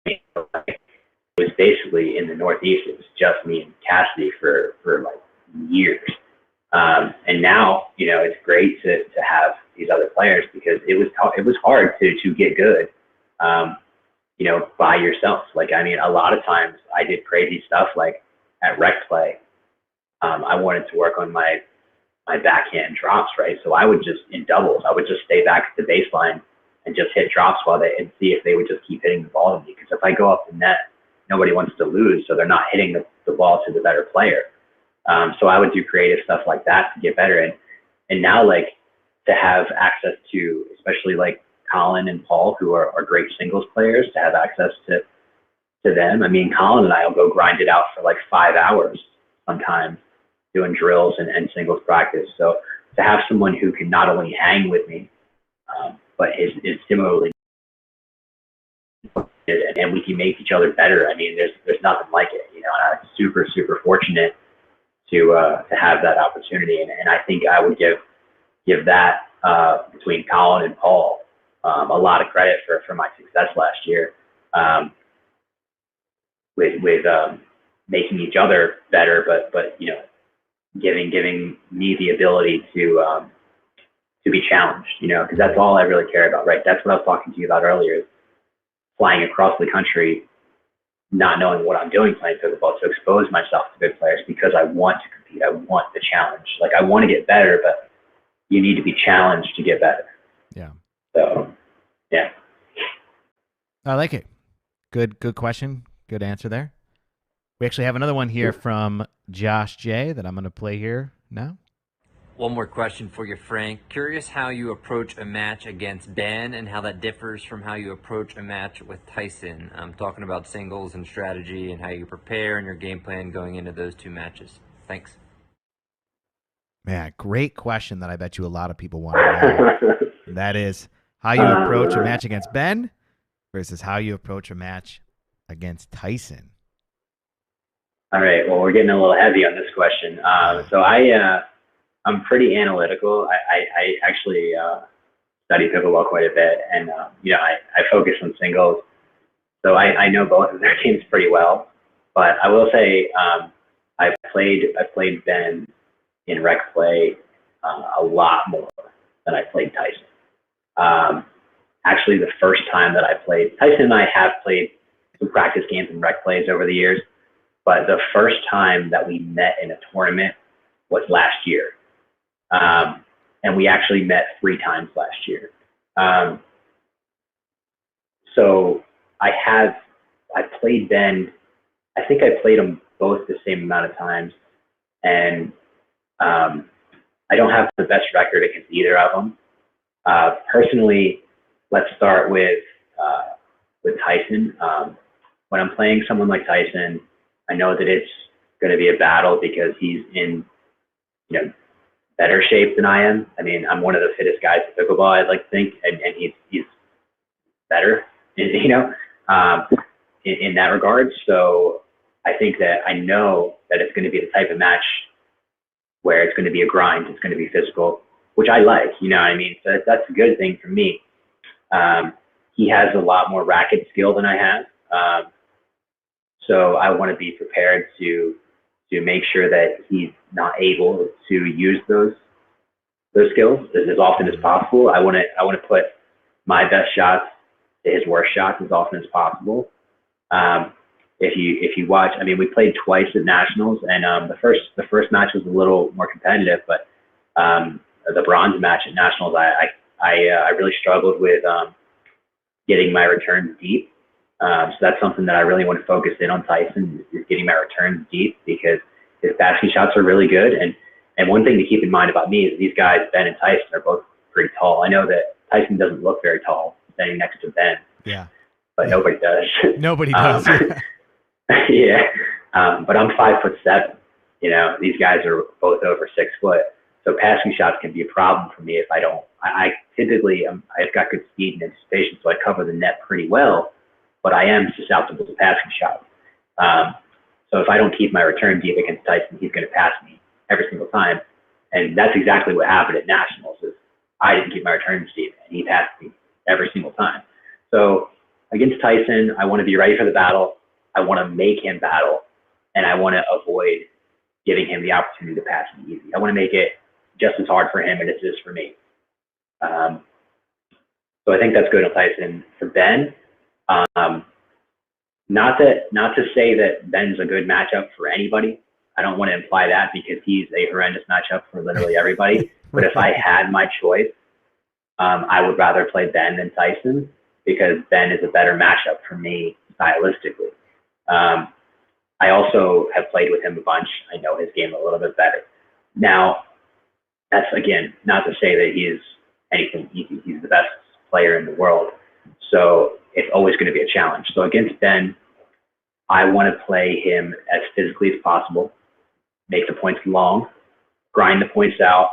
mean? It was basically in the Northeast. It was just me and Cassidy for like years. And now, you know, it's great to have these other players, because it was hard to get good, you know, by yourself. Like, I mean, a lot of times I did crazy stuff like at rec play. I wanted to work on my backhand drops, right? So I would just, in doubles, I would just stay back at the baseline and just hit drops and see if they would just keep hitting the ball to me. Because if I go up the net, nobody wants to lose, so they're not hitting the ball to the better player. So I would do creative stuff like that to get better. And now, like, to have access to, especially like Colin and Paul, who are great singles players, to have access to them. I mean, Colin and I will go grind it out for like 5 hours sometimes, doing drills and singles practice. So to have someone who can not only hang with me, but is similarly, and we can make each other better. I mean, there's nothing like it, you know. And I'm super, super fortunate to have that opportunity. And I think I would give that between Colin and Paul a lot of credit for my success last year, with making each other better, but you know, giving me the ability to be challenged, you know, because that's all I really care about, right? That's what I was talking to you about earlier, is flying across the country, not knowing what I'm doing playing pickleball, to expose myself to good players, because I want to compete. I want the challenge. Like, I want to get better, but you need to be challenged to get better. Yeah. So, yeah. I like it. Good question. Good answer there. We actually have another one here from Josh J that I'm going to play here now. One more question for you, Frank. Curious how you approach a match against Ben and how that differs from how you approach a match with Tyson. I'm talking about singles and strategy and how you prepare and your game plan going into those two matches. Thanks. Man, great question that I bet you a lot of people want to know. And that is how you approach a match against Ben versus how you approach a match against Tyson. All right. Well, we're getting a little heavy on this question. So I'm pretty analytical. I actually study pickleball quite a bit, and I focus on singles. So I know both of their teams pretty well. But I will say I played Ben in rec play a lot more than I played Tyson. Actually, the first time that I played Tyson and I have played some practice games and rec plays over the years, but the first time that we met in a tournament was last year. And we actually met 3 times last year. So I played Ben, I think I played them both the same amount of times. And I don't have the best record against either of them. Personally, let's start with Tyson. When I'm playing someone like Tyson, I know that it's going to be a battle because he's in, better shape than I am. I mean, I'm one of the fittest guys at pickleball, I'd like to think, and he's better, in that regard. So I think that I know that it's going to be the type of match where it's going to be a grind, it's going to be physical, which I like, you know what I mean? So that's a good thing for me. He has a lot more racket skill than I have. So I want to be prepared to make sure that he's not able to use those skills as often as possible. I want to put my best shots to his worst shots as often as possible. If you watch, I mean, we played twice at nationals, and the first match was a little more competitive, but the bronze match at nationals, I really struggled with getting my returns deep. So that's something that I really want to focus in on Tyson, is getting my returns deep, because his basket shots are really good. And one thing to keep in mind about me is these guys, Ben and Tyson, are both pretty tall. I know that Tyson doesn't look very tall standing next to Ben. Yeah. But nobody does. Nobody does. Yeah. But I'm 5'7". These guys are both over 6 foot. So passing shots can be a problem for me if I don't. I typically, I've got good speed and anticipation, so I cover the net pretty well, but I am susceptible to passing shots. So if I don't keep my return deep against Tyson, he's going to pass me every single time. And that's exactly what happened at nationals. Is I didn't keep my returns deep, and he passed me every single time. So against Tyson, I want to be ready for the battle. I want to make him battle, and I want to avoid giving him the opportunity to pass me easy. I want to make it just as hard for him as it is for me. So I think that's good on Tyson. For Ben, not to say that Ben's a good matchup for anybody. I don't want to imply that, because he's a horrendous matchup for literally everybody. But if I had my choice, I would rather play Ben than Tyson, because Ben is a better matchup for me stylistically. I also have played with him a bunch. I know his game a little bit better. Now, that's, again, not to say that he is anything easy. He's the best player in the world. So it's always going to be a challenge. So against Ben, I want to play him as physically as possible, make the points long, grind the points out,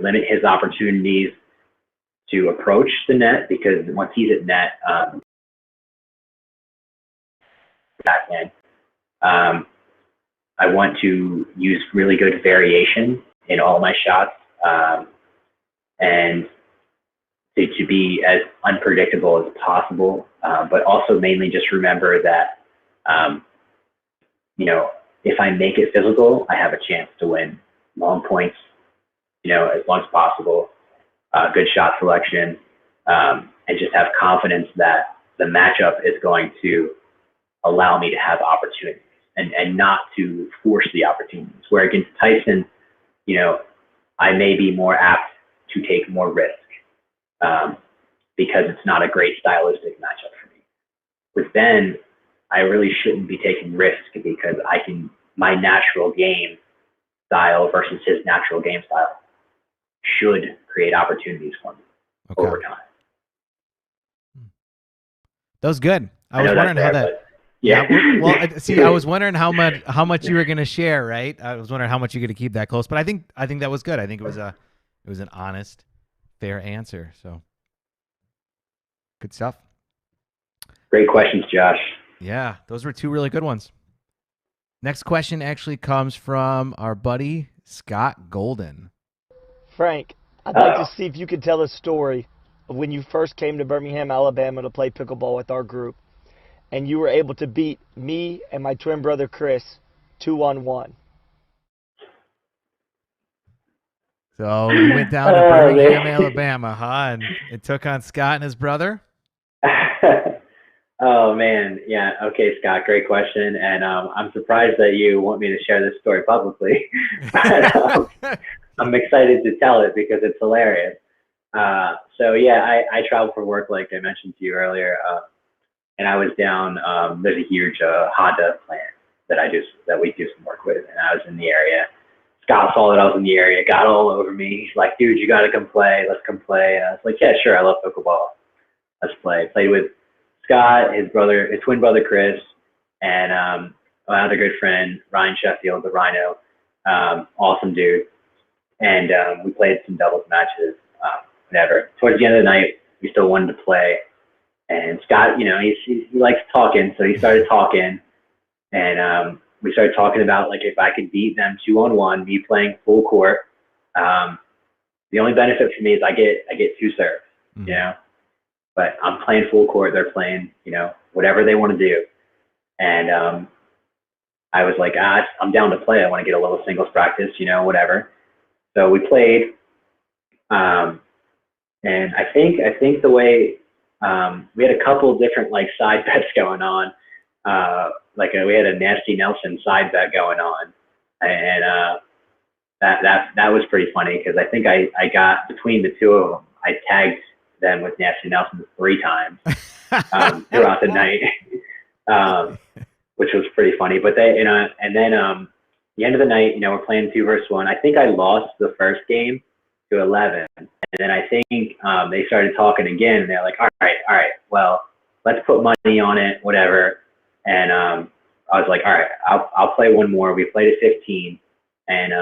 limit his opportunities to approach the net, because once he's at net, backhand, I want to use really good variation in all my shots, and to be as unpredictable as possible, but also mainly just remember that, if I make it physical, I have a chance to win long points, as long as possible, good shot selection, and just have confidence that the matchup is going to allow me to have opportunities and not to force the opportunities. Where against Tyson, I may be more apt to take more risk, because it's not a great stylistic matchup for me. With Ben, I really shouldn't be taking risk, because my natural game style versus his natural game style, should create opportunities for me over time. That was good. I was know wondering that's how there, that. but yeah. Well, see, I was wondering how much you were going to share, right? I was wondering how much you're going to keep that close, but I think that was good. I think it was an honest, fair answer. So good stuff. Great questions, Josh. Yeah, those were two really good ones. Next question actually comes from our buddy Scott Golden. Frank, I'd like to see if you could tell a story of when you first came to Birmingham, Alabama to play pickleball with our group, and you were able to beat me and my twin brother Chris 2-on-1. So you went down to Birmingham, Alabama, huh? And it took on Scott and his brother? Oh, man. Yeah. Okay, Scott, great question. And I'm surprised that you want me to share this story publicly. But I'm excited to tell it because it's hilarious. So, yeah, I travel for work, like I mentioned to you earlier. And I was down, there's a huge Honda plant that we do some work with. And I was in the area. Scott saw that I was in the area, got all over me. He's like, dude, you got to come play. Let's come play. And I was like, yeah, sure. I love pickleball. Let's play. Played with Scott, his twin brother, Chris, and another good friend, Ryan Sheffield, the Rhino. Awesome dude. And we played some doubles matches, whatever. Towards the end of the night, we still wanted to play. And Scott, he likes talking, so he started talking. And we started talking about, like, if I could beat them 2-on-1, me playing full court. The only benefit for me is I get two serves, But I'm playing full court. They're playing, whatever they want to do. And I was like, I'm down to play. I want to get a little singles practice, whatever. So we played. And I think the way we had a couple of different side bets going on. We had a Nasty Nelson side bet going on, and that was pretty funny because I think I got between the two of them. I tagged them with Nasty Nelson 3 times throughout the night, which was pretty funny. But and then the end of the night, we're playing 2 versus 1. I think I lost the first game to 11, and then I think they started talking again, and they're like, all right, well, let's put money on it, whatever. And I was like, all right, I'll play one more. We played at 15, and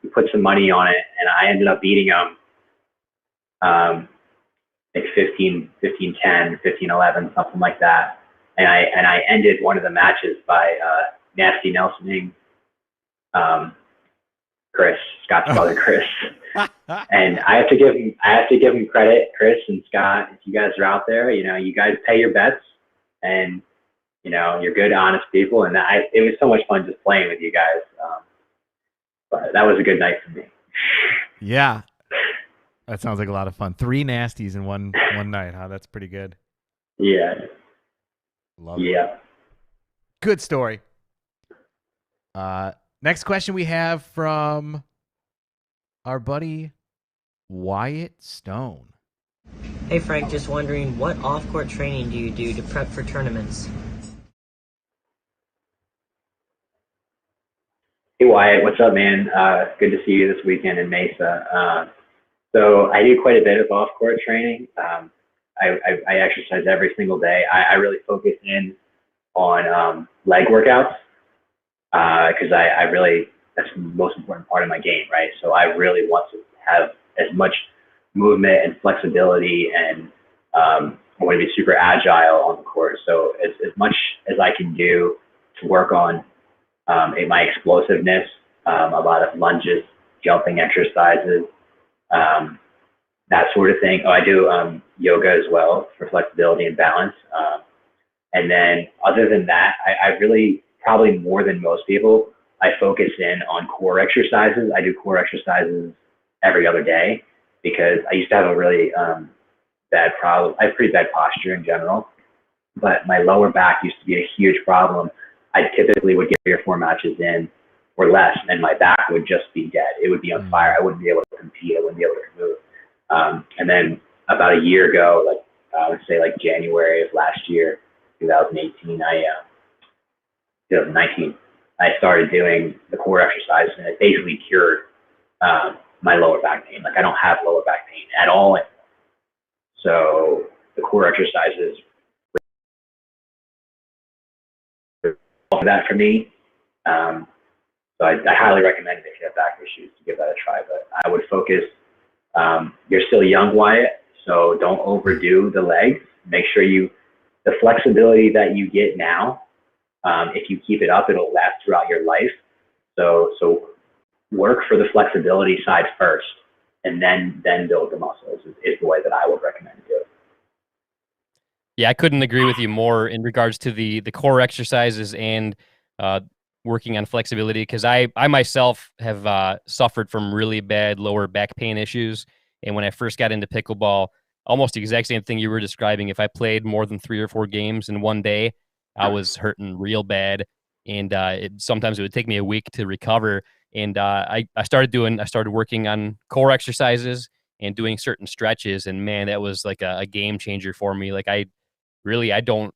we put some money on it, and I ended up beating them. 15-10, 15-11, something like that. And I ended one of the matches by Nasty Nelsoning Chris, Scott's brother Chris. And I have to give him credit, Chris and Scott. If you guys are out there, you guys pay your bets, and you're good, honest people. And it was so much fun just playing with you guys. But that was a good night for me. Yeah. That sounds like a lot of fun. 3 nasties in one night, huh? That's pretty good. Yeah. Love it. Good story. Next question we have from our buddy Wyatt Stone. Hey Frank, just wondering, what off-court training do you do to prep for tournaments? Hey Wyatt, what's up, man? Good to see you this weekend in Mesa. So I do quite a bit of off-court training. I exercise every single day. I really focus in on leg workouts because that's the most important part of my game, right? So I really want to have as much movement and flexibility, and I want to be super agile on the court. So as much as I can do to work on my explosiveness, a lot of lunges, jumping exercises, that sort of thing. I do yoga as well for flexibility and balance. And then other than that, I really, probably more than most people, I focus in on core exercises. I do core exercises every other day because I used to have a really bad problem. I have pretty bad posture in general, but my lower back used to be a huge problem. I typically would get 3 or 4 matches in or less, and my back would just be dead. It would be on fire. I wouldn't be able to compete. I wouldn't be able to move. And then about a year ago, I would say January of last year, 2018, 2019, I started doing the core exercises, and it basically cured my lower back pain. Like I don't have lower back pain at all anymore. So the core exercises that for me. So I highly recommend it if you have back issues to give that a try. But I would focus. You're still young, Wyatt, so don't overdo the legs. Make sure the flexibility that you get now, if you keep it up, it'll last throughout your life. So work for the flexibility side first, and then build the muscles is the way that I would recommend to do it. Yeah, I couldn't agree with you more in regards to the core exercises and working on flexibility, because I myself have suffered from really bad lower back pain issues. And when I first got into pickleball, almost the exact same thing you were describing. If I played more than 3 or 4 games in one day, I was hurting real bad. And sometimes it would take me a week to recover. And I started working on core exercises and doing certain stretches. And man, that was like a game changer for me. Like I don't,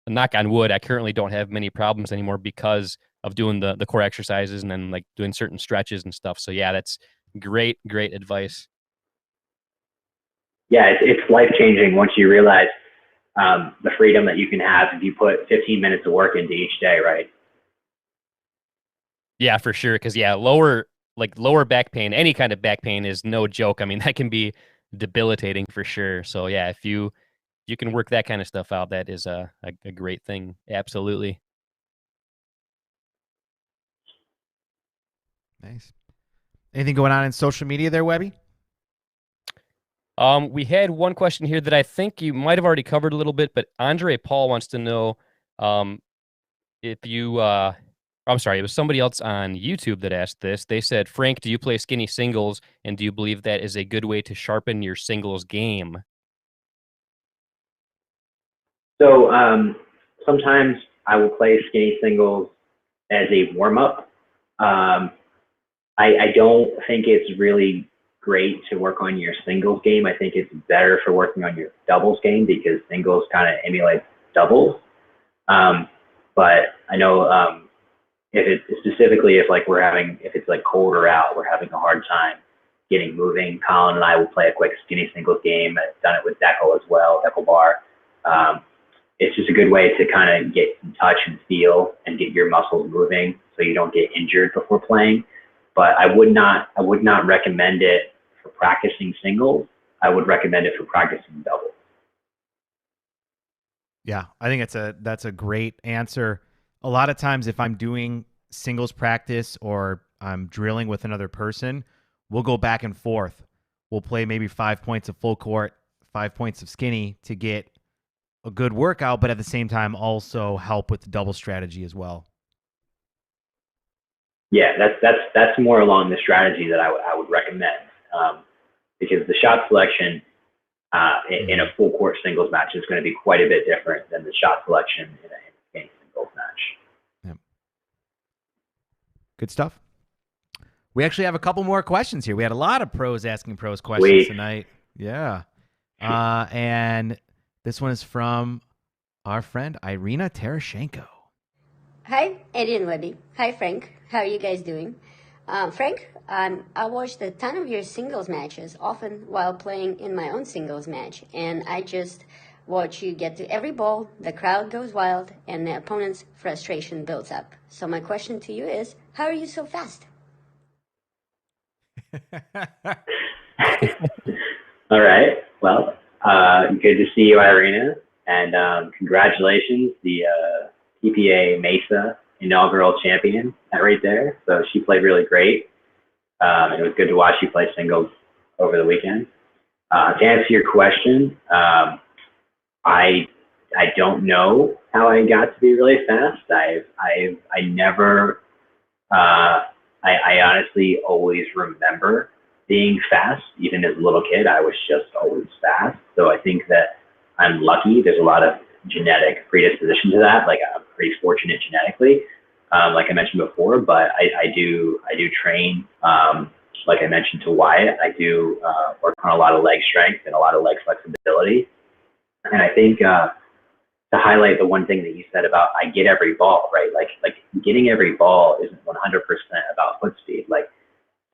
knock on wood, I currently don't have many problems anymore because of doing the core exercises and then like doing certain stretches and stuff. So yeah, that's great advice. Yeah, it's life-changing once you realize the freedom that you can have if you put 15 minutes of work into each day, right? Yeah, for sure. Because yeah, lower back pain, any kind of back pain is no joke. I mean, that can be debilitating for sure. So yeah, if you can work that kind of stuff out, that is a great thing. Absolutely. Nice. Anything going on in social media there, Webby? We had one question here that I think you might have already covered a little bit, but Andre Paul wants to know if you I'm sorry, it was somebody else on YouTube that asked this. They said, Frank, do you play skinny singles, and do you believe that is a good way to sharpen your singles game? So sometimes I will play skinny singles as a warm-up. I don't think it's really great to work on your singles game. I think it's better for working on your doubles game because singles kind of emulate doubles. But I know if it's like colder out, we're having a hard time getting moving. Colin and I will play a quick skinny singles game. I've done it with Deco as well, Deco Bar. It's just a good way to kind of get in touch and feel and get your muscles moving so you don't get injured before playing. But I would not recommend it for practicing singles. I would recommend it for practicing doubles. Yeah, I think that's a great answer. A lot of times if I'm doing singles practice or I'm drilling with another person, we'll go back and forth. We'll play maybe 5 points of full court, 5 points of skinny to get a good workout, but at the same time also help with the double strategy as well. Yeah, that's more along the strategy that I would recommend because the shot selection in a full court singles match is going to be quite a bit different than the shot selection in a singles match. Yep. Good stuff. We actually have a couple more questions here. We had a lot of pros asking pros questions tonight. Yeah. And this one is from our friend Irina Terashenko. Hi, Eddie and Webby. Hi, Frank. How are you guys doing? Frank, I watched a ton of your singles matches, often while playing in my own singles match, and I just watch you get to every ball, the crowd goes wild, and the opponent's frustration builds up. So my question to you is, how are you so fast? All right. Well, good to see you, Irina, and congratulations, the PPA Mesa inaugural champion right there. So she played really great. It was good to watch you play singles over the weekend. To answer your question, I don't know how I got to be really fast. I honestly always remember being fast. Even as a little kid, I was just always fast. So I think that I'm lucky. There's a lot of genetic predisposition to that. Like I'm pretty fortunate genetically, like I mentioned before, but I do train, like I mentioned to Wyatt, I do work on a lot of leg strength and a lot of leg flexibility. And I think to highlight the one thing that you said about I get every ball, right? Like getting every ball isn't 100% about foot speed. Like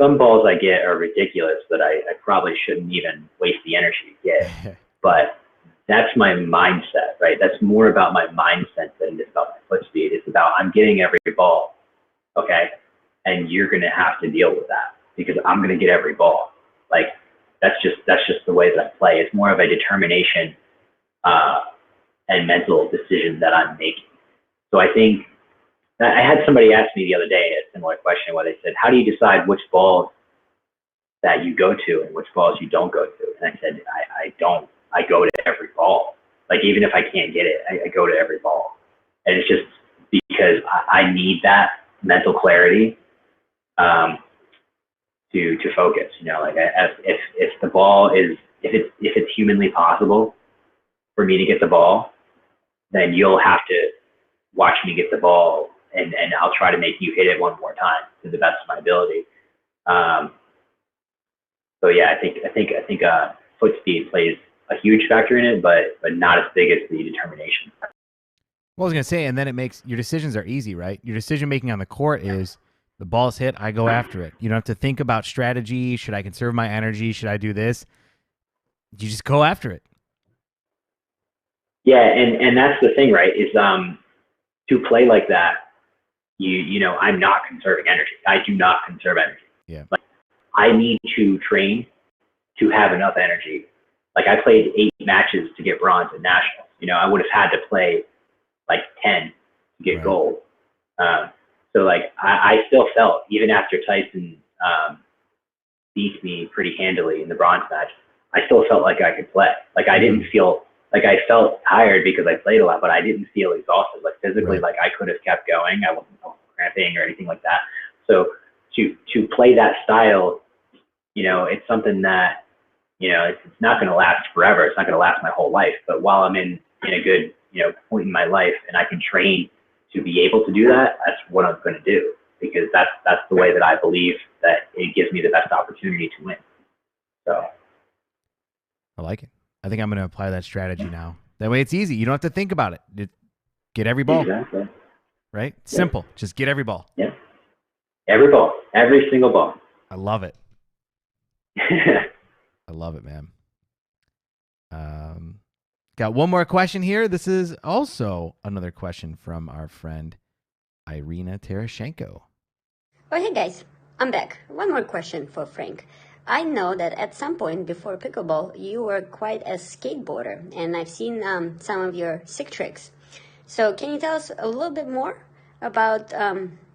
some balls I get are ridiculous that I probably shouldn't even waste the energy to get. But that's my mindset, right? That's more about my mindset than it's about my foot speed. It's about I'm getting every ball, okay? And you're going to have to deal with that because I'm going to get every ball. Like, that's just the way that I play. It's more of a determination and mental decision that I'm making. So I think I had somebody ask me the other day a similar question where they said, how do you decide which balls that you go to and which balls you don't go to? And I said, I don't. I go to every ball. Like, even if I can't get it, I go to every ball. And it's just because I need that mental clarity to focus. You know, like if the ball is, if it's humanly possible for me to get the ball, then you'll have to watch me get the ball, and I'll try to make you hit it one more time to the best of my ability. So yeah, I think foot speed plays a huge factor in it, but not as big as the determination. Well, I was gonna say, and then it makes your decisions are easy, right? Your decision making on the court is the ball's hit, I go after it. You don't have to think about strategy. Should I conserve my energy? Should I do this? You just go after it. Yeah, and that's the thing, right? Is to play like that, you know, I'm not conserving energy. I do not conserve energy. Yeah. Like, I need to train to have enough energy. Like, I played 8 matches to get bronze at nationals. You know, I would have had to play like 10 to get gold. So like I still felt, even after Tyson beat me pretty handily in the bronze match, I still felt like I could play. Like, I didn't feel like, I felt tired because I played a lot, but I didn't feel exhausted. Like, physically, like I could have kept going. I wasn't cramping or anything like that. So to play that style, you know, it's something that, you know, it's not going to last forever. It's not going to last my whole life. But while I'm in a good, you know, point in my life and I can train to be able to do that, that's what I'm going to do, because that's the way that I believe that it gives me the best opportunity to win. So I like it. I think I'm going to apply that strategy now. That way it's easy. You don't have to think about it. Get every ball. Exactly. Right? Simple. Just get every ball. Yeah. Every ball. Every single ball. I love it. I love it, man. Got one more question here. This is also another question from our friend Irina Terashenko. Oh, hey guys, I'm back. One more question for Frank. I know that at some point before pickleball, you were quite a skateboarder, and I've seen some of your sick tricks. So can you tell us a little bit more about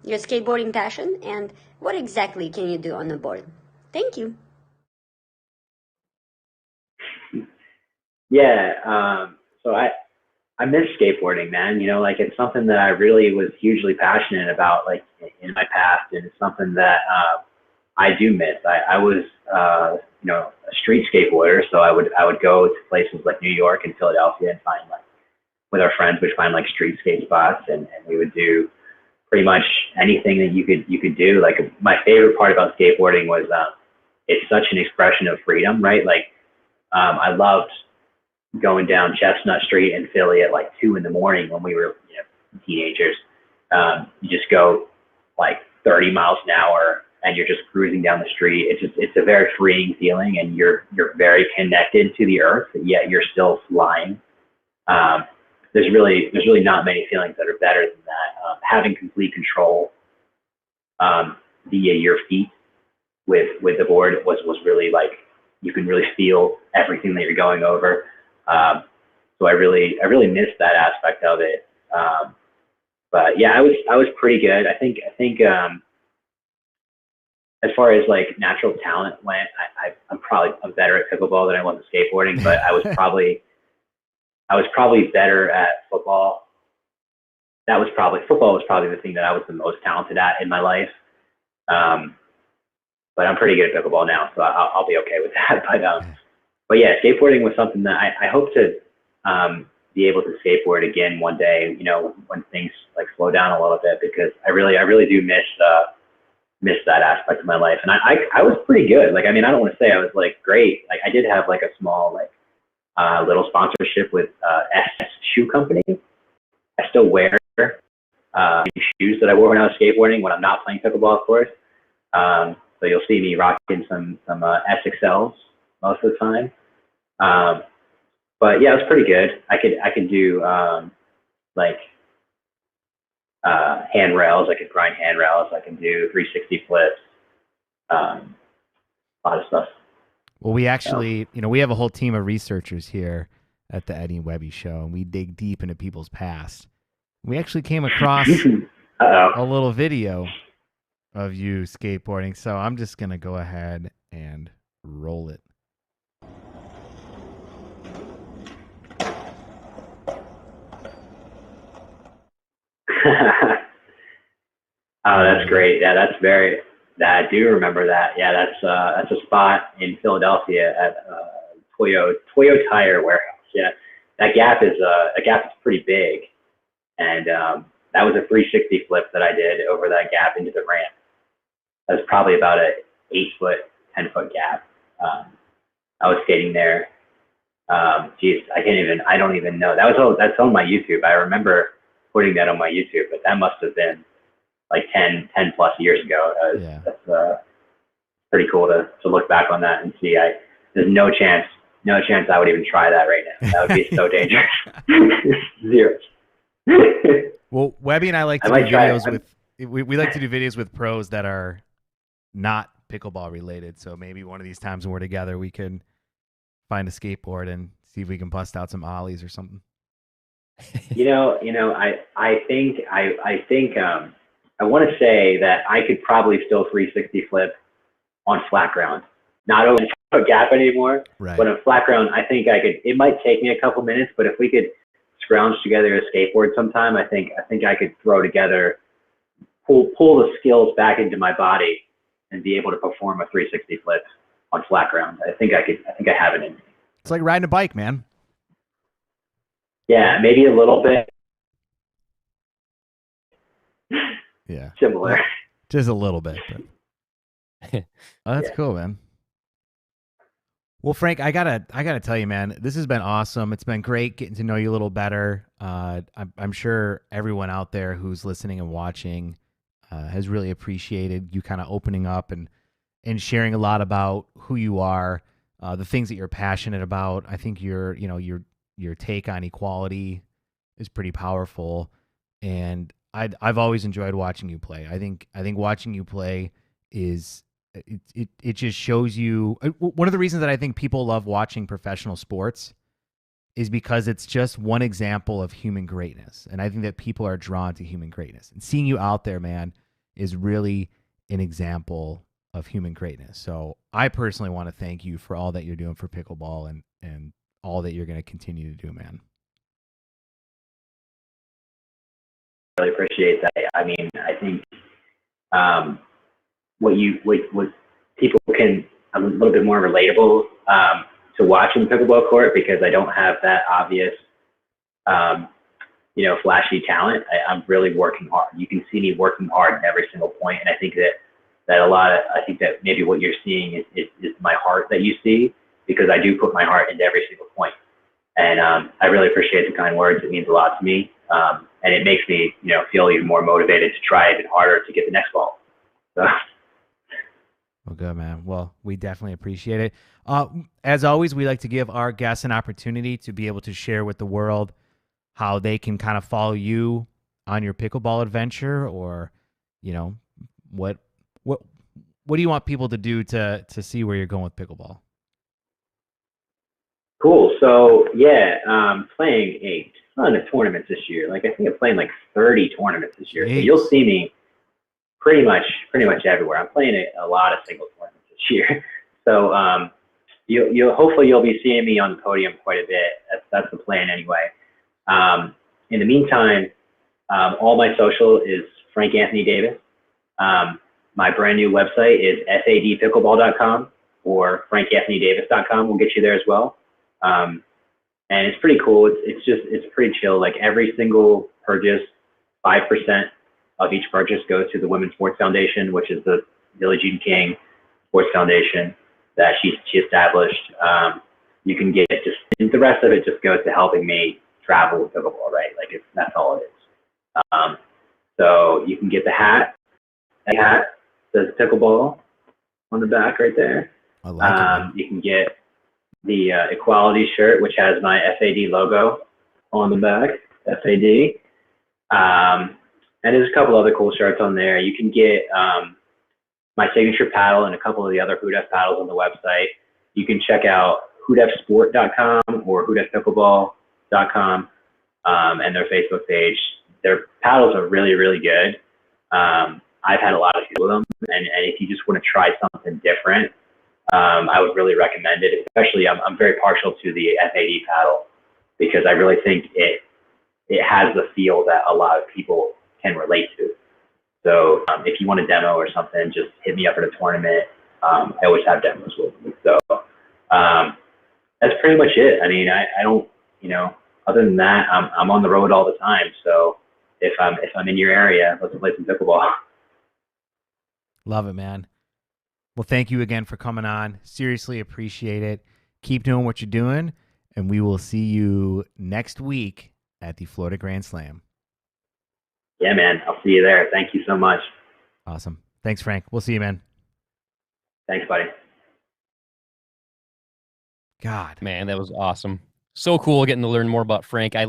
your skateboarding passion and what exactly can you do on the board? Thank you. Yeah, so I miss skateboarding, man. You know, like, it's something that I really was hugely passionate about, like, in my past, and it's something that I do miss. I was, you know, a street skateboarder, so I would go to places like New York and Philadelphia and find, like, with our friends, we'd find like street skate spots, and we would do pretty much anything that you could do. Like, my favorite part about skateboarding was it's such an expression of freedom, right? Like, I loved going down Chestnut Street in Philly at like 2 a.m. when we were, you know, teenagers. You just go like 30 miles an hour and you're just cruising down the street. It's a very freeing feeling, and you're very connected to the earth, yet you're still flying. There's really not many feelings that are better than that. Having complete control via your feet with the board was really, like, you can really feel everything that you're going over. So I really missed that aspect of it. But yeah, I was pretty good. I think as far as like natural talent went, I'm better at pickleball than I was at skateboarding, but I was probably better at football. Football was probably the thing that I was the most talented at in my life. But I'm pretty good at pickleball now, so I'll be okay with that. But yeah, skateboarding was something that I hope to be able to skateboard again one day, you know, when things like slow down a little bit, because I really do miss that aspect of my life. And I was pretty good. Like, I mean, I don't want to say I was like great. Like, I did have like a small like little sponsorship with S Shoe Company. I still wear shoes that I wore when I was skateboarding when I'm not playing pickleball, of course. So you'll see me rocking some SXLs most of the time. But yeah, it was pretty good. I could do handrails. I could grind handrails. I can do 360 flips. A lot of stuff. Well, we actually, we have a whole team of researchers here at the Eddie and Webby Show, and we dig deep into people's past. We actually came across a little video of you skateboarding, so I'm just going to go ahead and roll it. Oh, that's great. Yeah, I do remember that. Yeah, that's a spot in Philadelphia at Toyo Tire Warehouse. Yeah, that gap is pretty big, and that was a 360 flip that I did over that gap into the ramp. That was probably about a 8-foot, 10-foot gap. I was skating there. I don't even know. That's on my YouTube. I remember putting that on my YouTube, but that must have been like 10 plus years ago. That's pretty cool to look back on that and see. There's no chance I would even try that right now. That would be so dangerous. Zero. Well, Webby and I like to do videos we like to do videos with pros that are not pickleball related. So maybe one of these times when we're together, we can find a skateboard and see if we can bust out some ollies or something. I think I want to say that I could probably still 360 flip on flat ground, not over a gap anymore, right. But on flat ground, I think I could. It might take me a couple minutes, but if we could scrounge together a skateboard sometime, I think I could throw together, pull the skills back into my body, and be able to perform a 360 flip on flat ground. I think I have it in me. It's like riding a bike, man. Yeah, maybe a little bit. Yeah. Similar. Just a little bit. But... Oh, that's cool, man. Well, Frank, I gotta tell you, man, this has been awesome. It's been great getting to know you a little better. I'm sure everyone out there who's listening and watching has really appreciated you kind of opening up and sharing a lot about who you are, the things that you're passionate about. I think your take on equality is pretty powerful, and I've always enjoyed watching you play. I think watching you play is it just shows you one of the reasons that I think people love watching professional sports is because it's just one example of human greatness. And I think that people are drawn to human greatness, and seeing you out there, man, is really an example of human greatness. So I personally want to thank you for all that you're doing for pickleball and all that you're going to continue to do, man. Really appreciate that. I mean, I think what people can, I'm a little bit more relatable to watching pickleball court, because I don't have that obvious, flashy talent. I'm really working hard. You can see me working hard in every single point, and I think that maybe what you're seeing is my heart that you see, because I do put my heart into every single point. And I really appreciate the kind words. It means a lot to me. And it makes me, feel even more motivated to try even harder to get the next ball. So. Well, good, man. Well, we definitely appreciate it. As always, we like to give our guests an opportunity to be able to share with the world how they can kind of follow you on your pickleball adventure, or, what do you want people to do to see where you're going with pickleball? Cool. So playing a ton of tournaments this year. Like, I think I'm playing like 30 tournaments this year. So you'll see me pretty much everywhere. I'm playing a lot of single tournaments this year. So hopefully you'll be seeing me on the podium quite a bit. That's the plan anyway. In the meantime, all my social is Frank Anthony Davis. My brand new website is sadpickleball.com or frankanthonydavis.com. We'll get you there as well. And it's pretty cool. It's pretty chill. Like, every single purchase, 5% of each purchase goes to the Women's Sports Foundation, which is the Billie Jean King Sports Foundation that she established. You can get just the rest of it just goes to helping me travel with pickleball, right? Like, that's all it is. So you can get the hat. The hat says pickleball. on the back right there. I like it. You can get the Equality shirt, which has my FAD logo on the back, FAD. And there's a couple other cool shirts on there. You can get my signature paddle and a couple of the other Hoodef paddles on the website. You can check out hoodefsport.com or hoodefpickleball.com and their Facebook page. Their paddles are really, really good. I've had a lot of fun with them, and if you just want to try something different, I would really recommend it. Especially, I'm very partial to the FAD paddle because I really think it has the feel that a lot of people can relate to. So if you want a demo or something, just hit me up at a tournament. I always have demos with me. So that's pretty much it. I mean, I don't, other than that, I'm on the road all the time. So if I'm in your area, let's play some pickleball. Love it, man. Well, thank you again for coming on. Seriously appreciate it. Keep doing what you're doing, and we will see you next week at the Florida Grand Slam. Yeah, man. I'll see you there. Thank you so much. Awesome. Thanks, Frank. We'll see you, man. Thanks, buddy. God. Man, that was awesome. So cool getting to learn more about Frank. I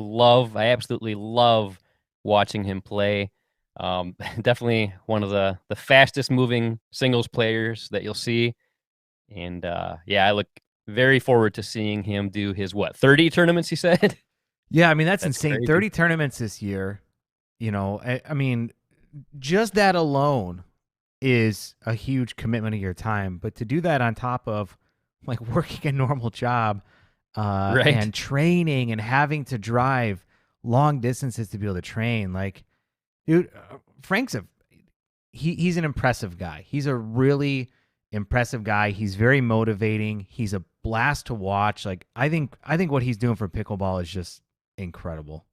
absolutely love watching him play. Definitely one of the fastest moving singles players that you'll see. And I look very forward to seeing him do his 30 tournaments, he said? Yeah, I mean, that's insane. Crazy. 30 tournaments this year. I mean, just that alone is a huge commitment of your time. But to do that on top of like working a normal job Right. and training and having to drive long distances to be able to train, like, dude, Frank's he's an impressive guy. He's a really impressive guy. He's very motivating. He's a blast to watch. Like, I think what he's doing for pickleball is just incredible.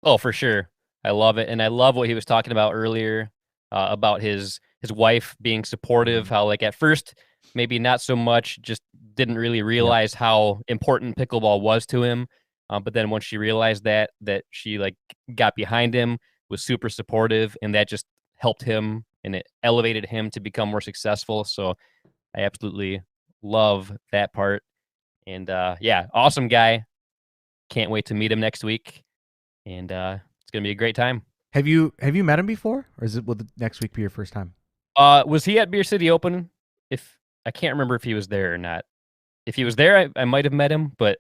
Oh, for sure. I love it. And I love what he was talking about earlier about his wife being supportive, how like at first maybe not so much, just didn't really realize how important pickleball was to him. But then once she realized that she like got behind him, was super supportive, and that just helped him and it elevated him to become more successful. So I absolutely love that part. And awesome guy. Can't wait to meet him next week. And it's gonna be a great time. Have you met him before, or will the next week be your first time? Was he at Beer City Open? If I can't remember if he was there or not. If he was there, I might have met him, but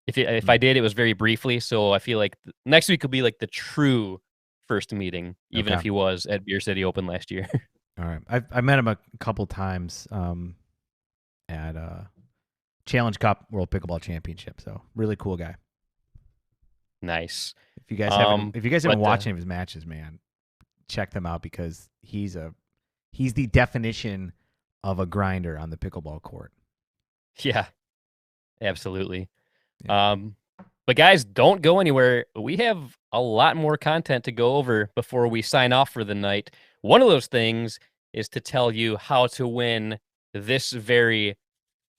if I did, it was very briefly. So I feel like next week will be like the true first meeting, even if he was at Beer City Open last year. All right, I met him a couple times at Challenge Cup World Pickleball Championship. So really cool guy. Nice. If you guys haven't watched any of his matches, man, check them out because he's the definition of a grinder on the pickleball court. Yeah, absolutely. Yeah. But guys, don't go anywhere. We have a lot more content to go over before we sign off for the night. One of those things is to tell you how to win this very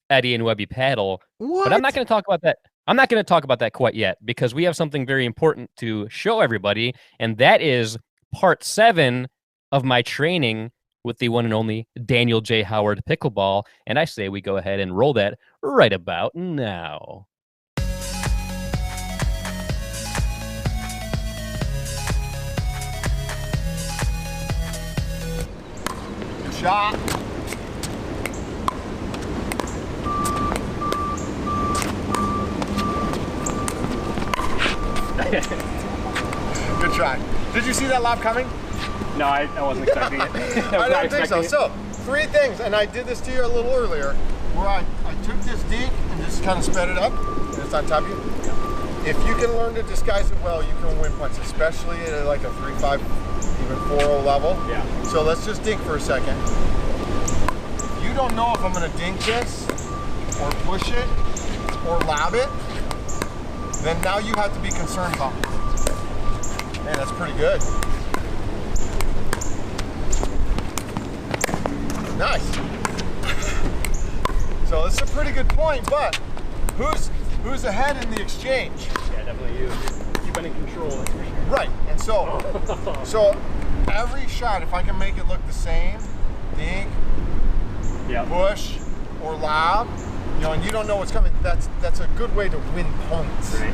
Eddie and Webby paddle. What? But I'm not going to talk about that. I'm not going to talk about that quite yet because we have something very important to show everybody, and that is part 7 of my training with the one and only Daniel J. Howard Pickleball. And I say we go ahead and roll that right about now. Good shot. Good try. Did you see that lob coming? No, I wasn't expecting it. I don't think so. So, 3 things, and I did this to you a little earlier, where I took this deke and just kind of sped it up, and it's on top of you. Yeah. If you can learn to disguise it well, you can win points, especially at like a 3-5, even 4-0 level. Yeah. So let's just dink for a second. If you don't know if I'm going to dink this, or push it, or lob it, then now you have to be concerned about it. Man, that's pretty good. Nice. So this is a pretty good point, but who's ahead in the exchange? Yeah, definitely you. You've been in control, that's for sure. Right, and so every shot, if I can make it look the same, dink, push or lob, and you don't know what's coming, that's a good way to win points. Right.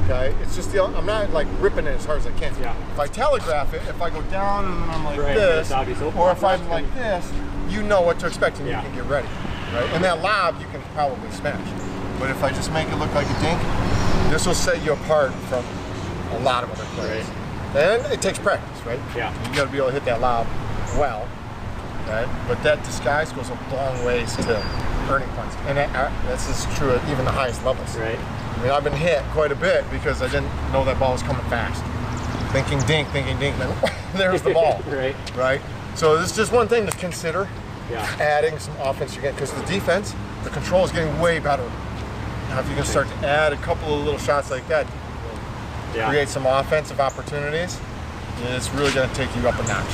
Okay? It's just I'm not like ripping it as hard as I can. Yeah. If I telegraph it, if I go down and then I'm like this, or if I'm like this, you know what to expect and you can get ready. Right? And that lob you can probably smash. But if I just make it look like a dink, this will set you apart from a lot of other players. Right. And it takes practice, right? Yeah. You got to be able to hit that lob well, right? But that disguise goes a long ways to earning points, and that's just true at even the highest levels. Right. I mean, I've been hit quite a bit because I didn't know that ball was coming fast. Thinking dink, then there's the ball. Right. Right. So this is just one thing to consider. Yeah. Adding some offense again, because the defense, the control is getting way better. Now, if you can start to add a couple of little shots like that, create some offensive opportunities, it's really going to take you up a notch.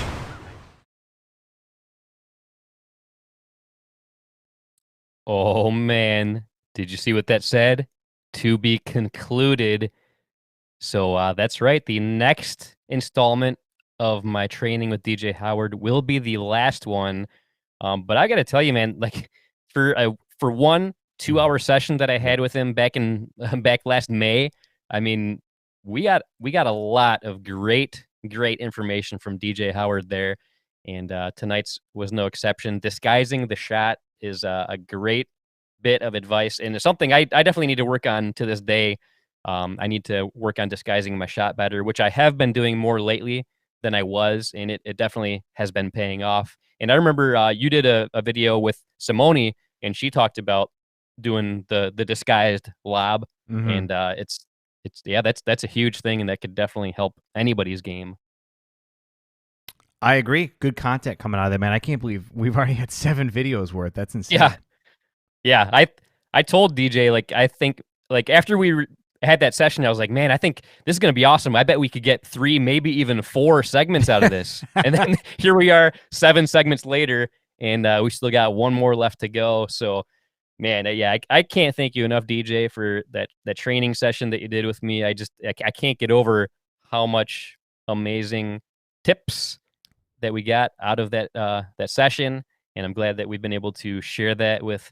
Oh, man. Did you see what that said? To be concluded. So that's right. The next installment of my training with DJ Howard will be the last one. But I got to tell you, man, like for 1 2-hour session that I had with him back last May, I mean, we got a lot of great information from DJ Howard there. And tonight's was no exception. Disguising the shot is a great bit of advice, and it's something I definitely need to work on to this day. I need to work on disguising my shot better, which I have been doing more lately than I was, and it definitely has been paying off. And I remember you did a video with Simone, and she talked about doing the disguised lob, and that's a huge thing, and that could definitely help anybody's game. I agree. Good content coming out of there, man. I can't believe we've already had 7 videos worth. That's insane. Yeah. I told DJ, like, I think, like, after we had that session, I was like, man, I think this is going to be awesome. I bet we could get 3, maybe even 4 segments out of this. And then here we are 7 segments later, and we still got 1 more left to go. So, man, I can't thank you enough, DJ, for that training session that you did with me. I can't get over how much amazing tips that we got out of that session, and I'm glad that we've been able to share that with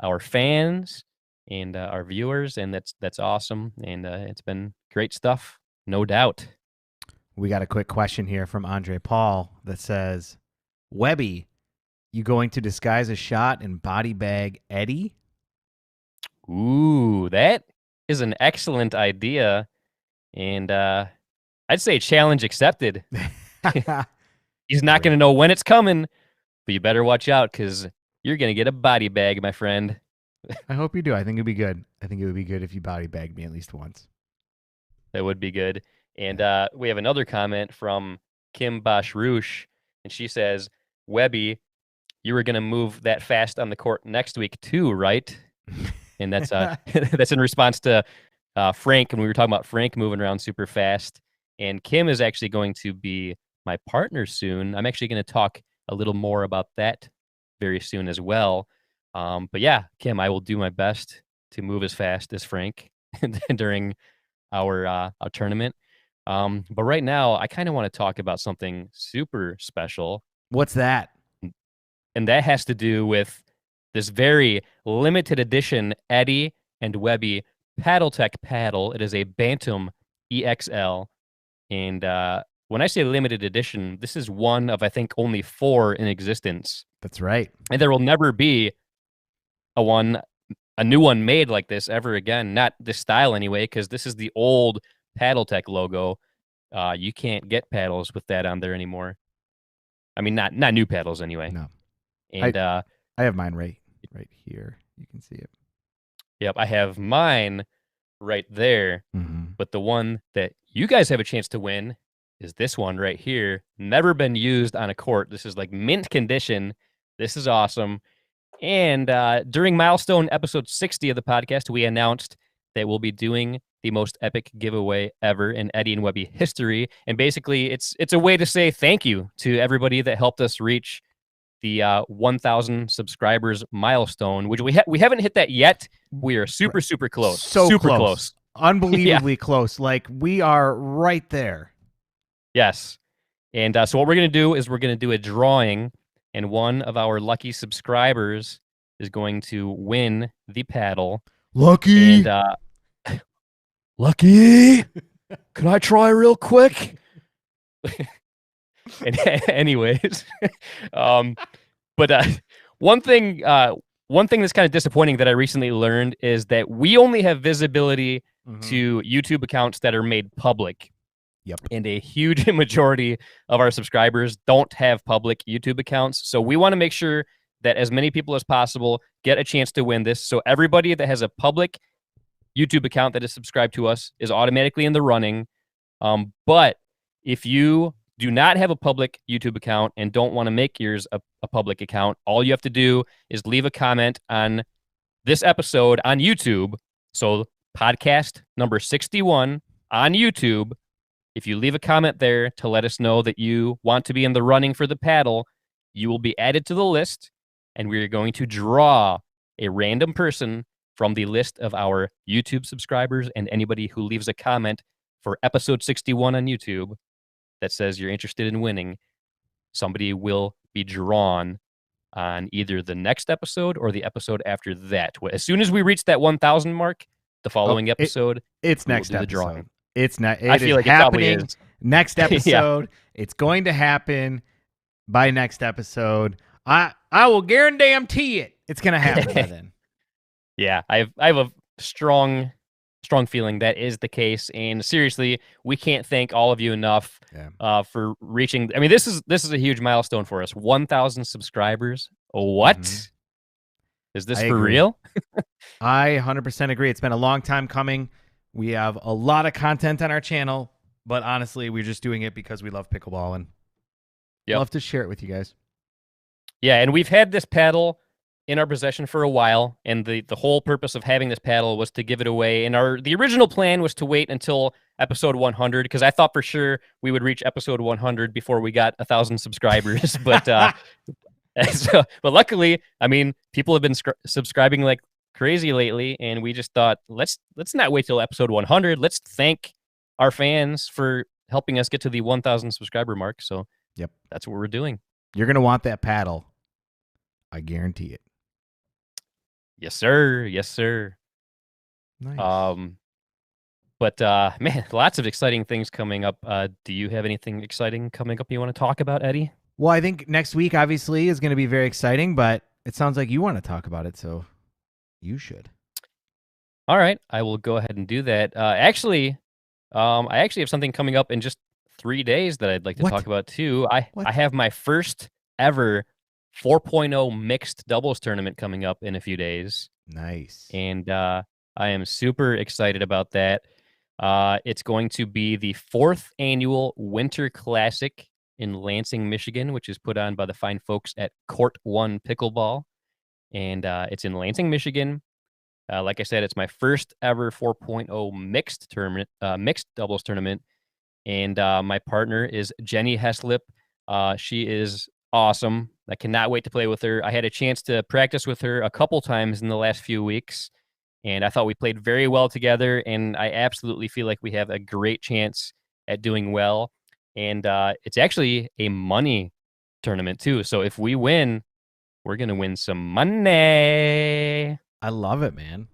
our fans and our viewers, and that's awesome, and it's been great stuff, no doubt. We got a quick question here from Andre Paul that says, Webby, you going to disguise a shot and body bag Eddie? Ooh, that is an excellent idea, and I'd say challenge accepted. He's not going to know when it's coming, but you better watch out, because you're going to get a body bag, my friend. I hope you do. I think it'd be good. I think it would be good if you body bagged me at least once. That would be good. And we have another comment from Kim Bosch-Roosh, and she says, Webby, you were going to move that fast on the court next week too, right? And that's that's in response to Frank, and we were talking about Frank moving around super fast. And Kim is actually going to be my partner soon. I'm actually going to talk a little more about that very soon as well. But yeah, Kim, I will do my best to move as fast as Frank during our tournament. But right now, I kind of want to talk about something super special. What's that? And that has to do with this very limited edition Eddie and Webby PaddleTech paddle. It is a Bantam EXL. And when I say limited edition, this is one of, I think, only 4 in existence. That's right. And there will never be a new one made like this ever again. Not this style anyway, because this is the old PaddleTech logo. You can't get paddles with that on there anymore. I mean, not new paddles anyway. No. And I have mine right here. You can see it. Yep, I have mine right there. Mm-hmm. But the one that you guys have a chance to win is this one right here. Never been used on a court. This is like mint condition. This is awesome. And during milestone episode 60 of the podcast, we announced that we'll be doing the most epic giveaway ever in Eddie and Webby history. And basically, it's a way to say thank you to everybody that helped us reach the 1,000 subscribers milestone, which we haven't hit that yet. We are super close. Super close. Unbelievably close. Like, we are right there. Yes. And so what we're going to do is we're going to do a drawing and one of our lucky subscribers is going to win the paddle. Lucky. And Lucky, can I try real quick? And anyways, but one thing that's kind of disappointing that I recently learned is that we only have visibility to YouTube accounts that are made public. Yep. And a huge majority of our subscribers don't have public YouTube accounts. So we want to make sure that as many people as possible get a chance to win this. So everybody that has a public YouTube account that is subscribed to us is automatically in the running. But if you do not have a public YouTube account and don't want to make yours a public account, all you have to do is leave a comment on this episode on YouTube. So podcast number 61 on YouTube. If you leave a comment there to let us know that you want to be in the running for the paddle, you will be added to the list, and we are going to draw a random person from the list of our YouTube subscribers and anybody who leaves a comment for episode 61 on YouTube that says you're interested in winning. Somebody will be drawn on either the next episode or the episode after that. As soon as we reach that 1,000 mark, the following episode, it's next the episode. drawing. It's not. I feel like it probably happening is. next episode. Yeah. It's going to happen by next episode. I will guarantee it. It's going to happen by then. Yeah, I have a strong feeling that is the case. And seriously, we can't thank all of you enough for reaching. I mean, this is a huge milestone for us. 1,000 subscribers. What? Is this for real? I 100% agree. It's been a long time coming. We have a lot of content on our channel, but honestly, we're just doing it because we love pickleball and love to share it with you guys. Yeah, and we've had this paddle in our possession for a while, and the whole purpose of having this paddle was to give it away. And the original plan was to wait until episode 100, because I thought for sure we would reach episode 100 before we got 1,000 subscribers. But but luckily, I mean, people have been subscribing like crazy lately, and we just thought let's not wait till episode 100. Let's thank our fans for helping us get to the 1,000 subscriber mark. So that's what we're doing. You're gonna want that paddle. I guarantee it. Yes, sir. Yes, sir. Nice. But man, lots of exciting things coming up. Do you have anything exciting coming up you want to talk about, Eddie? Well, I think next week obviously is going to be very exciting, but it sounds like you want to talk about it, so you should. All right, I will go ahead and do that. I actually have something coming up in just 3 days that I'd like to talk about too. I have my first ever 4.0 mixed doubles tournament coming up in a few days. Nice. And I am super excited about that. It's going to be the 4th annual Winter Classic in Lansing, Michigan, which is put on by the fine folks at Court 1 Pickleball. And it's in Lansing, Michigan. Like I said, it's my first ever 4.0 mixed tournament, mixed doubles tournament. And my partner is Jenny Heslip. She is awesome. I cannot wait to play with her. I had a chance to practice with her a couple times in the last few weeks, and I thought we played very well together, and I absolutely feel like we have a great chance at doing well. And it's actually a money tournament too. So if we win, we're going to win some money. I love it, man.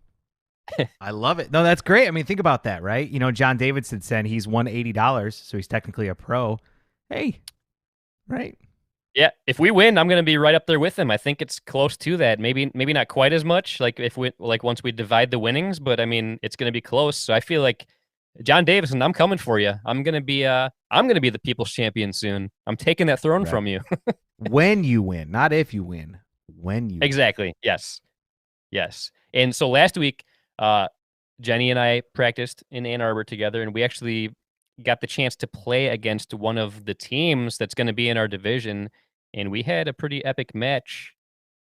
I love it. No, that's great. I mean, think about that, right? You know, John Davidson said he's won $80, so he's technically a pro. Hey, right? Yeah, if we win, I'm going to be right up there with him. I think it's close to that. Maybe not quite as much, like once we divide the winnings, but I mean, it's going to be close. So I feel like John Davison, I'm coming for you. I'm going to be the people's champion soon. I'm taking that throne from you. When you win, not if you win. When you Exactly. Yes. Yes. And so last week, Jenny and I practiced in Ann Arbor together, and we actually got the chance to play against one of the teams that's going to be in our division, and we had a pretty epic match,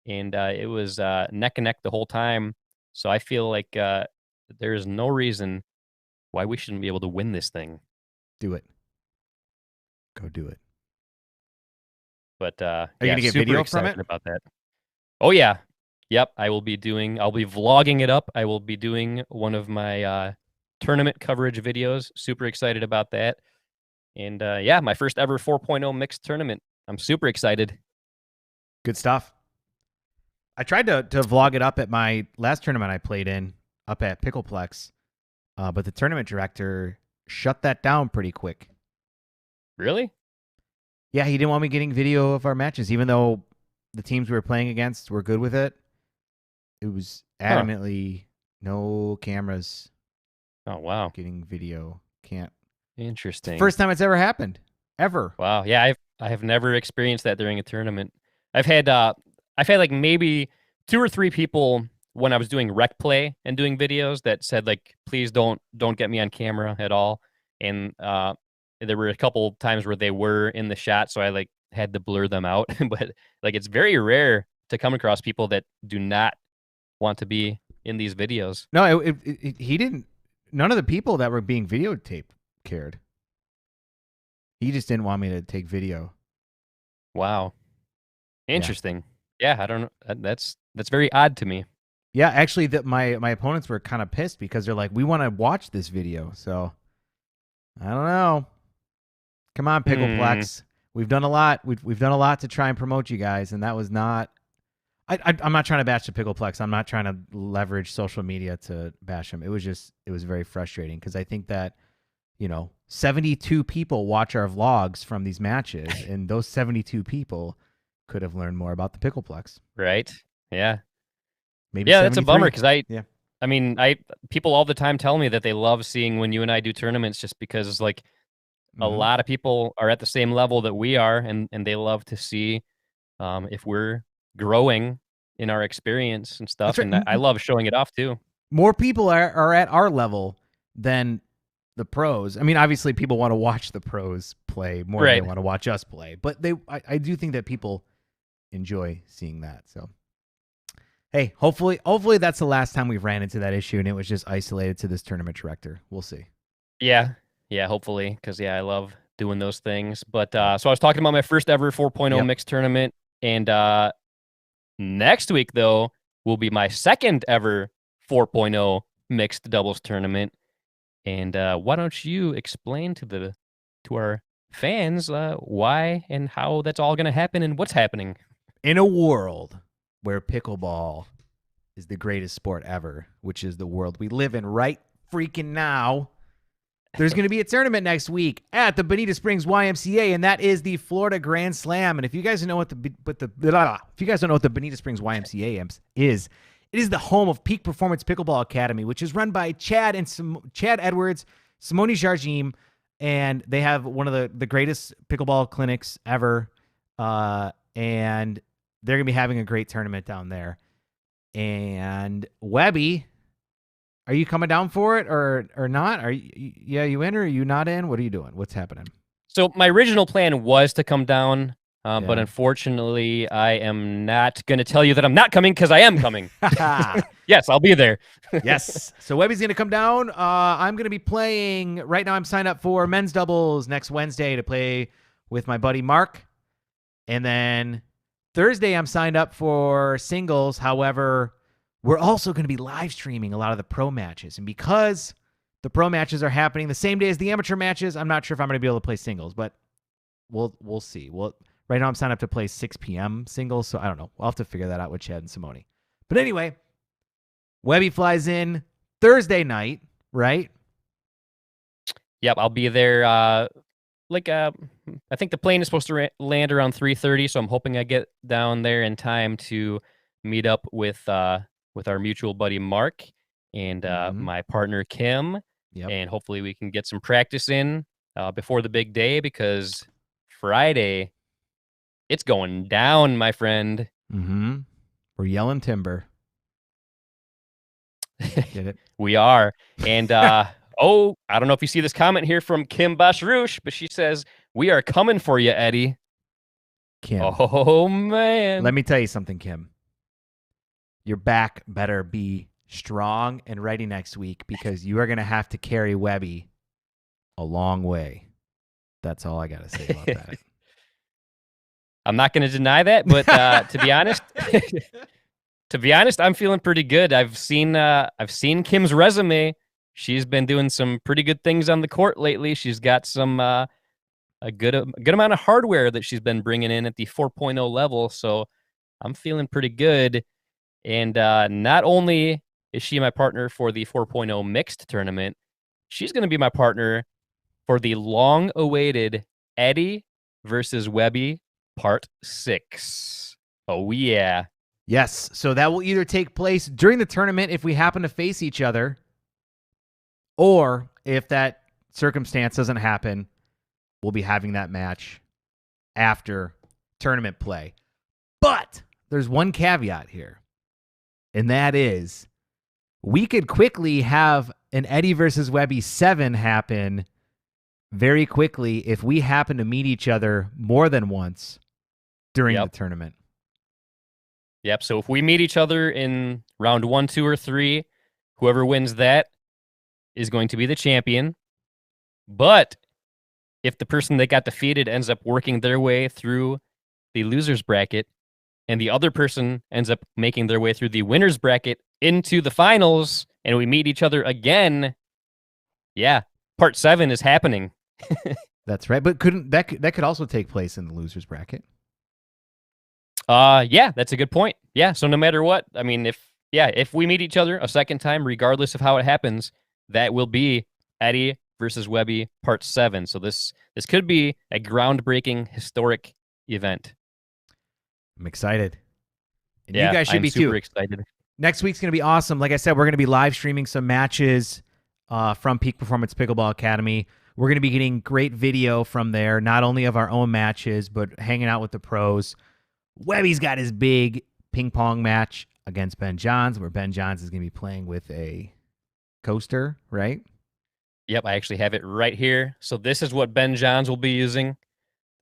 and it was neck and neck the whole time. So I feel like there's no reason why we shouldn't be able to win this thing. Do it. Go do it. But are you gonna get video from it? About that. Oh yeah. Yep. I'll be vlogging it up. I will be doing one of my tournament coverage videos. Super excited about that. And yeah, my first ever 4.0 mixed tournament. I'm super excited. Good stuff. I tried to vlog it up at my last tournament I played in up at Pickleplex, but the tournament director shut that down pretty quick. Really? Yeah, he didn't want me getting video of our matches, even though the teams we were playing against were good with it. It was adamantly no cameras. Oh, wow. Getting video. Can't. Interesting. First time it's ever happened. Ever. Wow. Yeah, I have never experienced that during a tournament. I've had like maybe 2 or 3 people when I was doing rec play and doing videos that said like, please don't get me on camera at all. And there were a couple times where they were in the shot, so I like had to blur them out. But like it's very rare to come across people that do not want to be in these videos. No, he didn't. None of the people that were being videotaped cared. He just didn't want me to take video. Wow. Interesting. Yeah, I don't know. That's very odd to me. Yeah, actually, my opponents were kind of pissed because they're like, we want to watch this video. So, I don't know. Come on, Pickleplex. We've done a lot. We've done a lot to try and promote you guys, and that was not. I'm not trying to bash the Pickleplex. I'm not trying to leverage social media to bash them. It was very frustrating because I think that, 72 people watch our vlogs from these matches, and those 72 people could have learned more about the Pickleplex. Right. Yeah. Maybe. Yeah, that's a bummer because I mean, people all the time tell me that they love seeing when you and I do tournaments just because like a lot of people are at the same level that we are, and they love to see if we're growing in our experience and stuff. Right. And I love showing it off too. More people are at our level than the pros. I mean, obviously people want to watch the pros play more than they want to watch us play, but I do think that people enjoy seeing that. So, hey, hopefully that's the last time we've ran into that issue and it was just isolated to this tournament director. We'll see. Yeah, hopefully, because I love doing those things. But so I was talking about my first ever 4.0 mixed tournament, and next week though will be my second ever 4.0 mixed doubles tournament. And why don't you explain to our fans why and how that's all going to happen and what's happening? In a world where pickleball is the greatest sport ever, which is the world we live in right freaking now, there's going to be a tournament next week at the Bonita Springs YMCA, and that is the Florida Grand Slam. And if you guys don't know what the Bonita Springs YMCA is, it is the home of Peak Performance Pickleball Academy, which is run by Chad Edwards, Simone Jardim, and they have one of the greatest pickleball clinics ever. And they're going to be having a great tournament down there. And Webby, are you coming down for it or not? Are you in or are you not in? What are you doing? What's happening? So my original plan was to come down, but unfortunately, I am not going to tell you that I'm not coming because I am coming. Yes, I'll be there. Yes. So Webby's going to come down. I'm going to be playing. Right now I'm signed up for men's doubles next Wednesday to play with my buddy Mark. And then Thursday I'm signed up for singles. However, we're also going to be live streaming a lot of the pro matches. And because the pro matches are happening the same day as the amateur matches, I'm not sure if I'm going to be able to play singles, but we'll see. Right now I'm signed up to play 6 p.m. singles, so I don't know. I'll have to figure that out with Chad and Simone. But anyway, Webby flies in Thursday night, right? Yep, I'll be there. I think the plane is supposed to land around 3:30, so I'm hoping I get down there in time to meet up with our mutual buddy Mark and my partner Kim, and hopefully we can get some practice in before the big day, because Friday it's going down, my friend. We're yelling timber. Get it? We are. And I don't know if you see this comment here from Kim Bashrush, but she says, "We are coming for you, Eddie." Kim. Oh, man. Let me tell you something, Kim. Your back better be strong and ready next week, because you are going to have to carry Webby a long way. That's all I got to say about that. I'm not going to deny that, but to be honest, I'm feeling pretty good. I've seen Kim's resume. She's been doing some pretty good things on the court lately. She's got some a good amount of hardware that she's been bringing in at the 4.0 level. So I'm feeling pretty good. And not only is she my partner for the 4.0 mixed tournament, she's going to be my partner for the long-awaited Eddie versus Webby Part 6. Oh, yeah. Yes, so that will either take place during the tournament if we happen to face each other, or if that circumstance doesn't happen, we'll be having that match after tournament play. But there's one caveat here, and that is we could quickly have an Eddie versus Webby 7 happen very quickly if we happen to meet each other more than once during the tournament. Yep, so if we meet each other in round 1, 2, or 3, whoever wins that is going to be the champion. But if the person that got defeated ends up working their way through the loser's bracket, and the other person ends up making their way through the winner's bracket into the finals, and we meet each other again, yeah, Part 7 is happening. That's right, but couldn't that could also take place in the loser's bracket? Yeah, that's a good point. Yeah, so no matter what, I mean, if we meet each other a second time, regardless of how it happens, that will be Eddie versus Webby Part 7. So this could be a groundbreaking, historic event. I'm excited. And yeah, you guys should I'm be super too. excited. Next week's going to be awesome. Like I said, we're going to be live streaming some matches from Peak Performance Pickleball Academy. We're going to be getting great video from there, not only of our own matches, but hanging out with the pros. Webby's got his big ping pong match against Ben Johns, where Ben Johns is going to be playing with a coaster, right? Yep, I actually have it right here. So this is what Ben Johns will be using.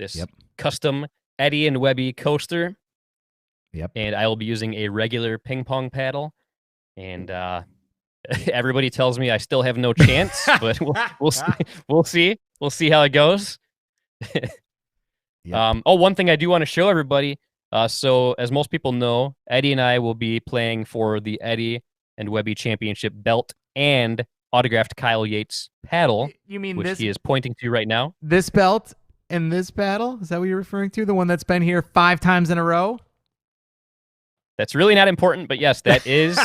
This custom Eddie and Webby coaster. Yep. And I will be using a regular ping pong paddle. And everybody tells me I still have no chance, but we'll see. We'll see how it goes. One thing I do want to show everybody. So as most people know, Eddie and I will be playing for the Eddie and Webby Championship belt and autographed Kyle Yates paddle. You mean which this? he is pointing to right now? This belt and this paddle? Is that what you're referring to? The one that's been here 5 times in a row? That's really not important, but yes, that is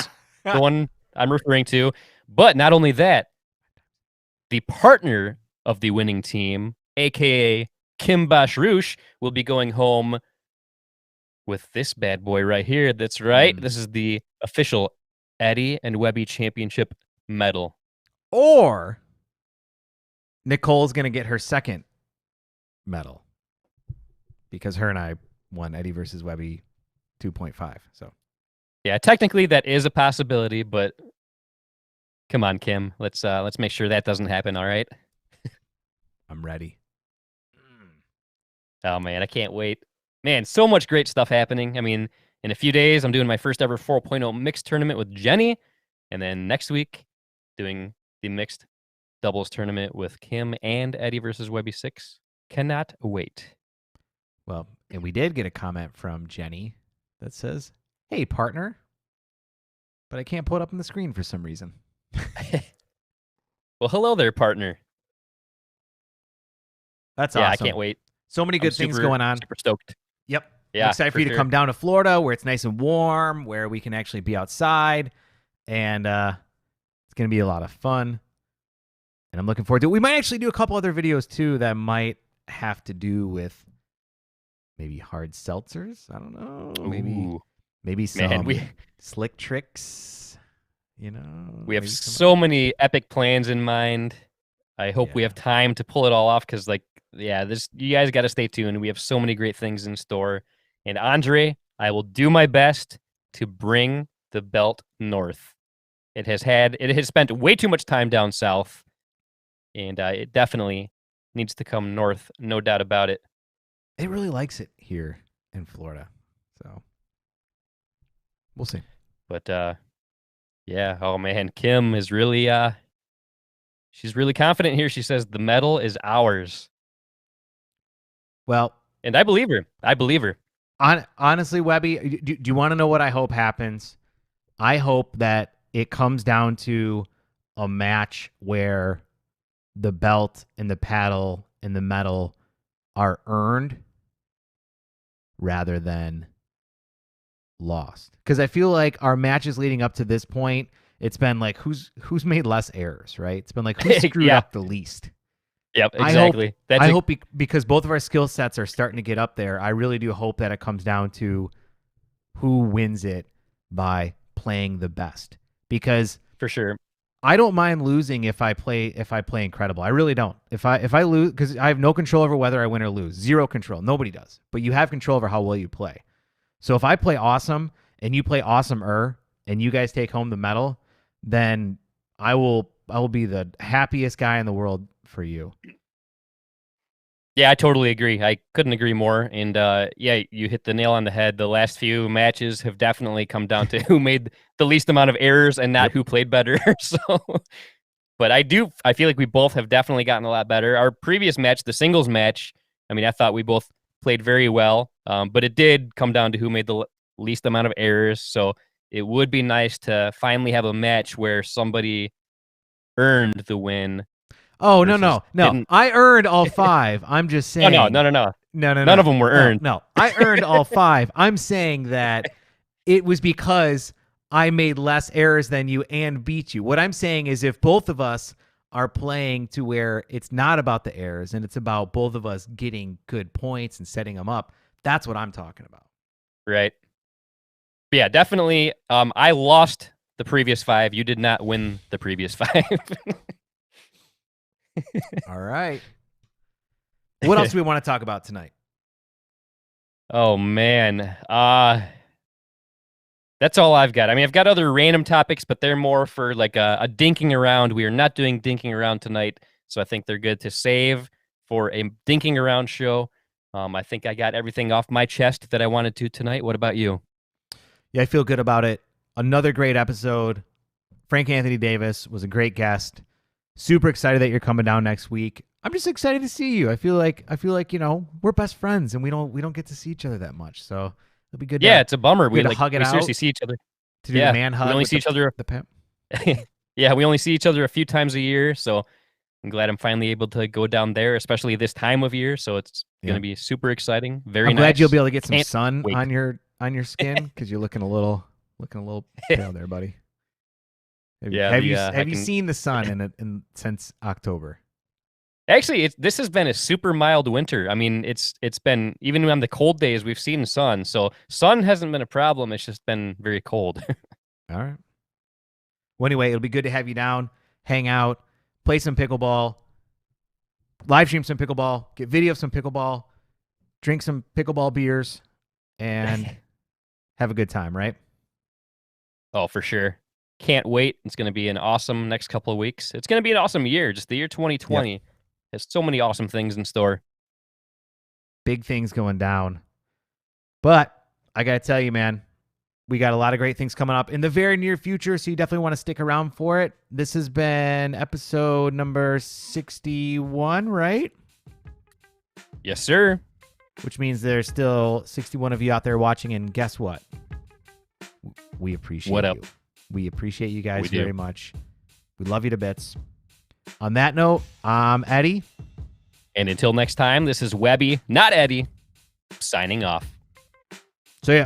the one I'm referring to. But not only that, the partner of the winning team, a.k.a. Kim Bosch-Roosh, will be going home with this bad boy right here. That's right. This is the official Eddie and Webby Championship medal. Or Nicole's going to get her second medal because her and I won Eddie versus Webby 2.5. So, yeah, technically that is a possibility, but come on, Kim. Let's make sure that doesn't happen, all right? I'm ready. Oh, man, I can't wait. Man, so much great stuff happening. I mean, in a few days, I'm doing my first ever 4.0 mixed tournament with Jenny. And then next week, doing the mixed doubles tournament with Kim and Eddie versus Webby 6. Cannot wait. Well, and we did get a comment from Jenny that says, "Hey, partner." But I can't pull it up on the screen for some reason. Well, hello there, partner. That's awesome. awesome. I can't wait. So many good things going on. Super stoked. Yep. Yeah, I'm excited for you to come down to Florida where it's nice and warm, where we can actually be outside. And it's going to be a lot of fun. And I'm looking forward to it. We might actually do a couple other videos, too, that might have to do with maybe hard seltzers. I don't know. Maybe some slick tricks. You know, we have so many epic plans in mind. I hope we have time to pull it all off because, you guys got to stay tuned. We have so many great things in store. And Andre, I will do my best to bring the belt north. It has spent way too much time down south, and it definitely needs to come north, no doubt about it. It really likes it here in Florida, so we'll see. But yeah, oh man, Kim is really she's really confident here. She says the medal is ours. Well, and I believe her. Honestly, Webby, do you want to know what I hope happens? I hope that it comes down to a match where the belt and the paddle and the medal are earned rather than lost. Because I feel like our matches leading up to this point, it's been like who's made less errors, right? It's been like who screwed up the least. Yep, exactly. I hope because both of our skill sets are starting to get up there, I really do hope that it comes down to who wins it by playing the best. Because for sure, I don't mind losing if I play incredible. I really don't. If I lose, because I have no control over whether I win or lose. Zero control. Nobody does. But you have control over how well you play. So if I play awesome and you play awesomer and you guys take home the medal, then I will be the happiest guy in the world for you. Yeah, I totally agree. I couldn't agree more. And yeah, you hit the nail on the head. The last few matches have definitely come down to who made the least amount of errors and not who played better. So, but I feel like we both have definitely gotten a lot better. Our previous match, the singles match, I mean, I thought we both played very well, but it did come down to who made the least amount of errors. So it would be nice to finally have a match where somebody earned the win. Oh, no. I earned all 5. I'm just saying. No. None of them were earned. No, I earned all 5. I'm saying that it was because I made less errors than you and beat you. What I'm saying is if both of us are playing to where it's not about the errors and it's about both of us getting good points and setting them up, that's what I'm talking about. Right. But yeah, definitely. I lost the previous 5. You did not win the previous 5. All right. What else do we want to talk about tonight? Oh, man. That's all I've got. I mean, I've got other random topics, but they're more for like a dinking around. We are not doing dinking around tonight, so I think they're good to save for a dinking around show. I think I got everything off my chest that I wanted to tonight. What about you? Yeah, I feel good about it. Another great episode. Frank Anthony Davis was a great guest. Super excited that you're coming down next week. I'm just excited to see you. I feel like we're best friends and we don't get to see each other that much. So it'll be good. Yeah, it's a bummer. We hug it out. Seriously see each other. To do the man hug. We only see each other. Yeah, we only see each other a few times a year. So I'm glad I'm finally able to go down there, especially this time of year. So it's going to be super exciting. Very I'm nice. glad you'll be able to get some sun on your skin because you're looking a little pale there, buddy. Have you seen the sun since October? Actually, this has been a super mild winter. I mean, it's been, even on the cold days, we've seen sun. So sun hasn't been a problem. It's just been very cold. All right. Well, anyway, it'll be good to have you down, hang out, play some pickleball, live stream some pickleball, get video of some pickleball, drink some pickleball beers, and have a good time, right? Oh, for sure. Can't wait. It's going to be an awesome next couple of weeks. It's going to be an awesome year. Just the year 2020 has so many awesome things in store. Big things going down. But I got to tell you, man, we got a lot of great things coming up in the very near future, so you definitely want to stick around for it. This has been episode number 61, right? Yes, sir. Which means there's still 61 of you out there watching, and guess what? We appreciate What up? you. We appreciate you guys very much. We love you to bits. On that note, I'm Eddie. And until next time, this is Webby, not Eddie, signing off. See ya.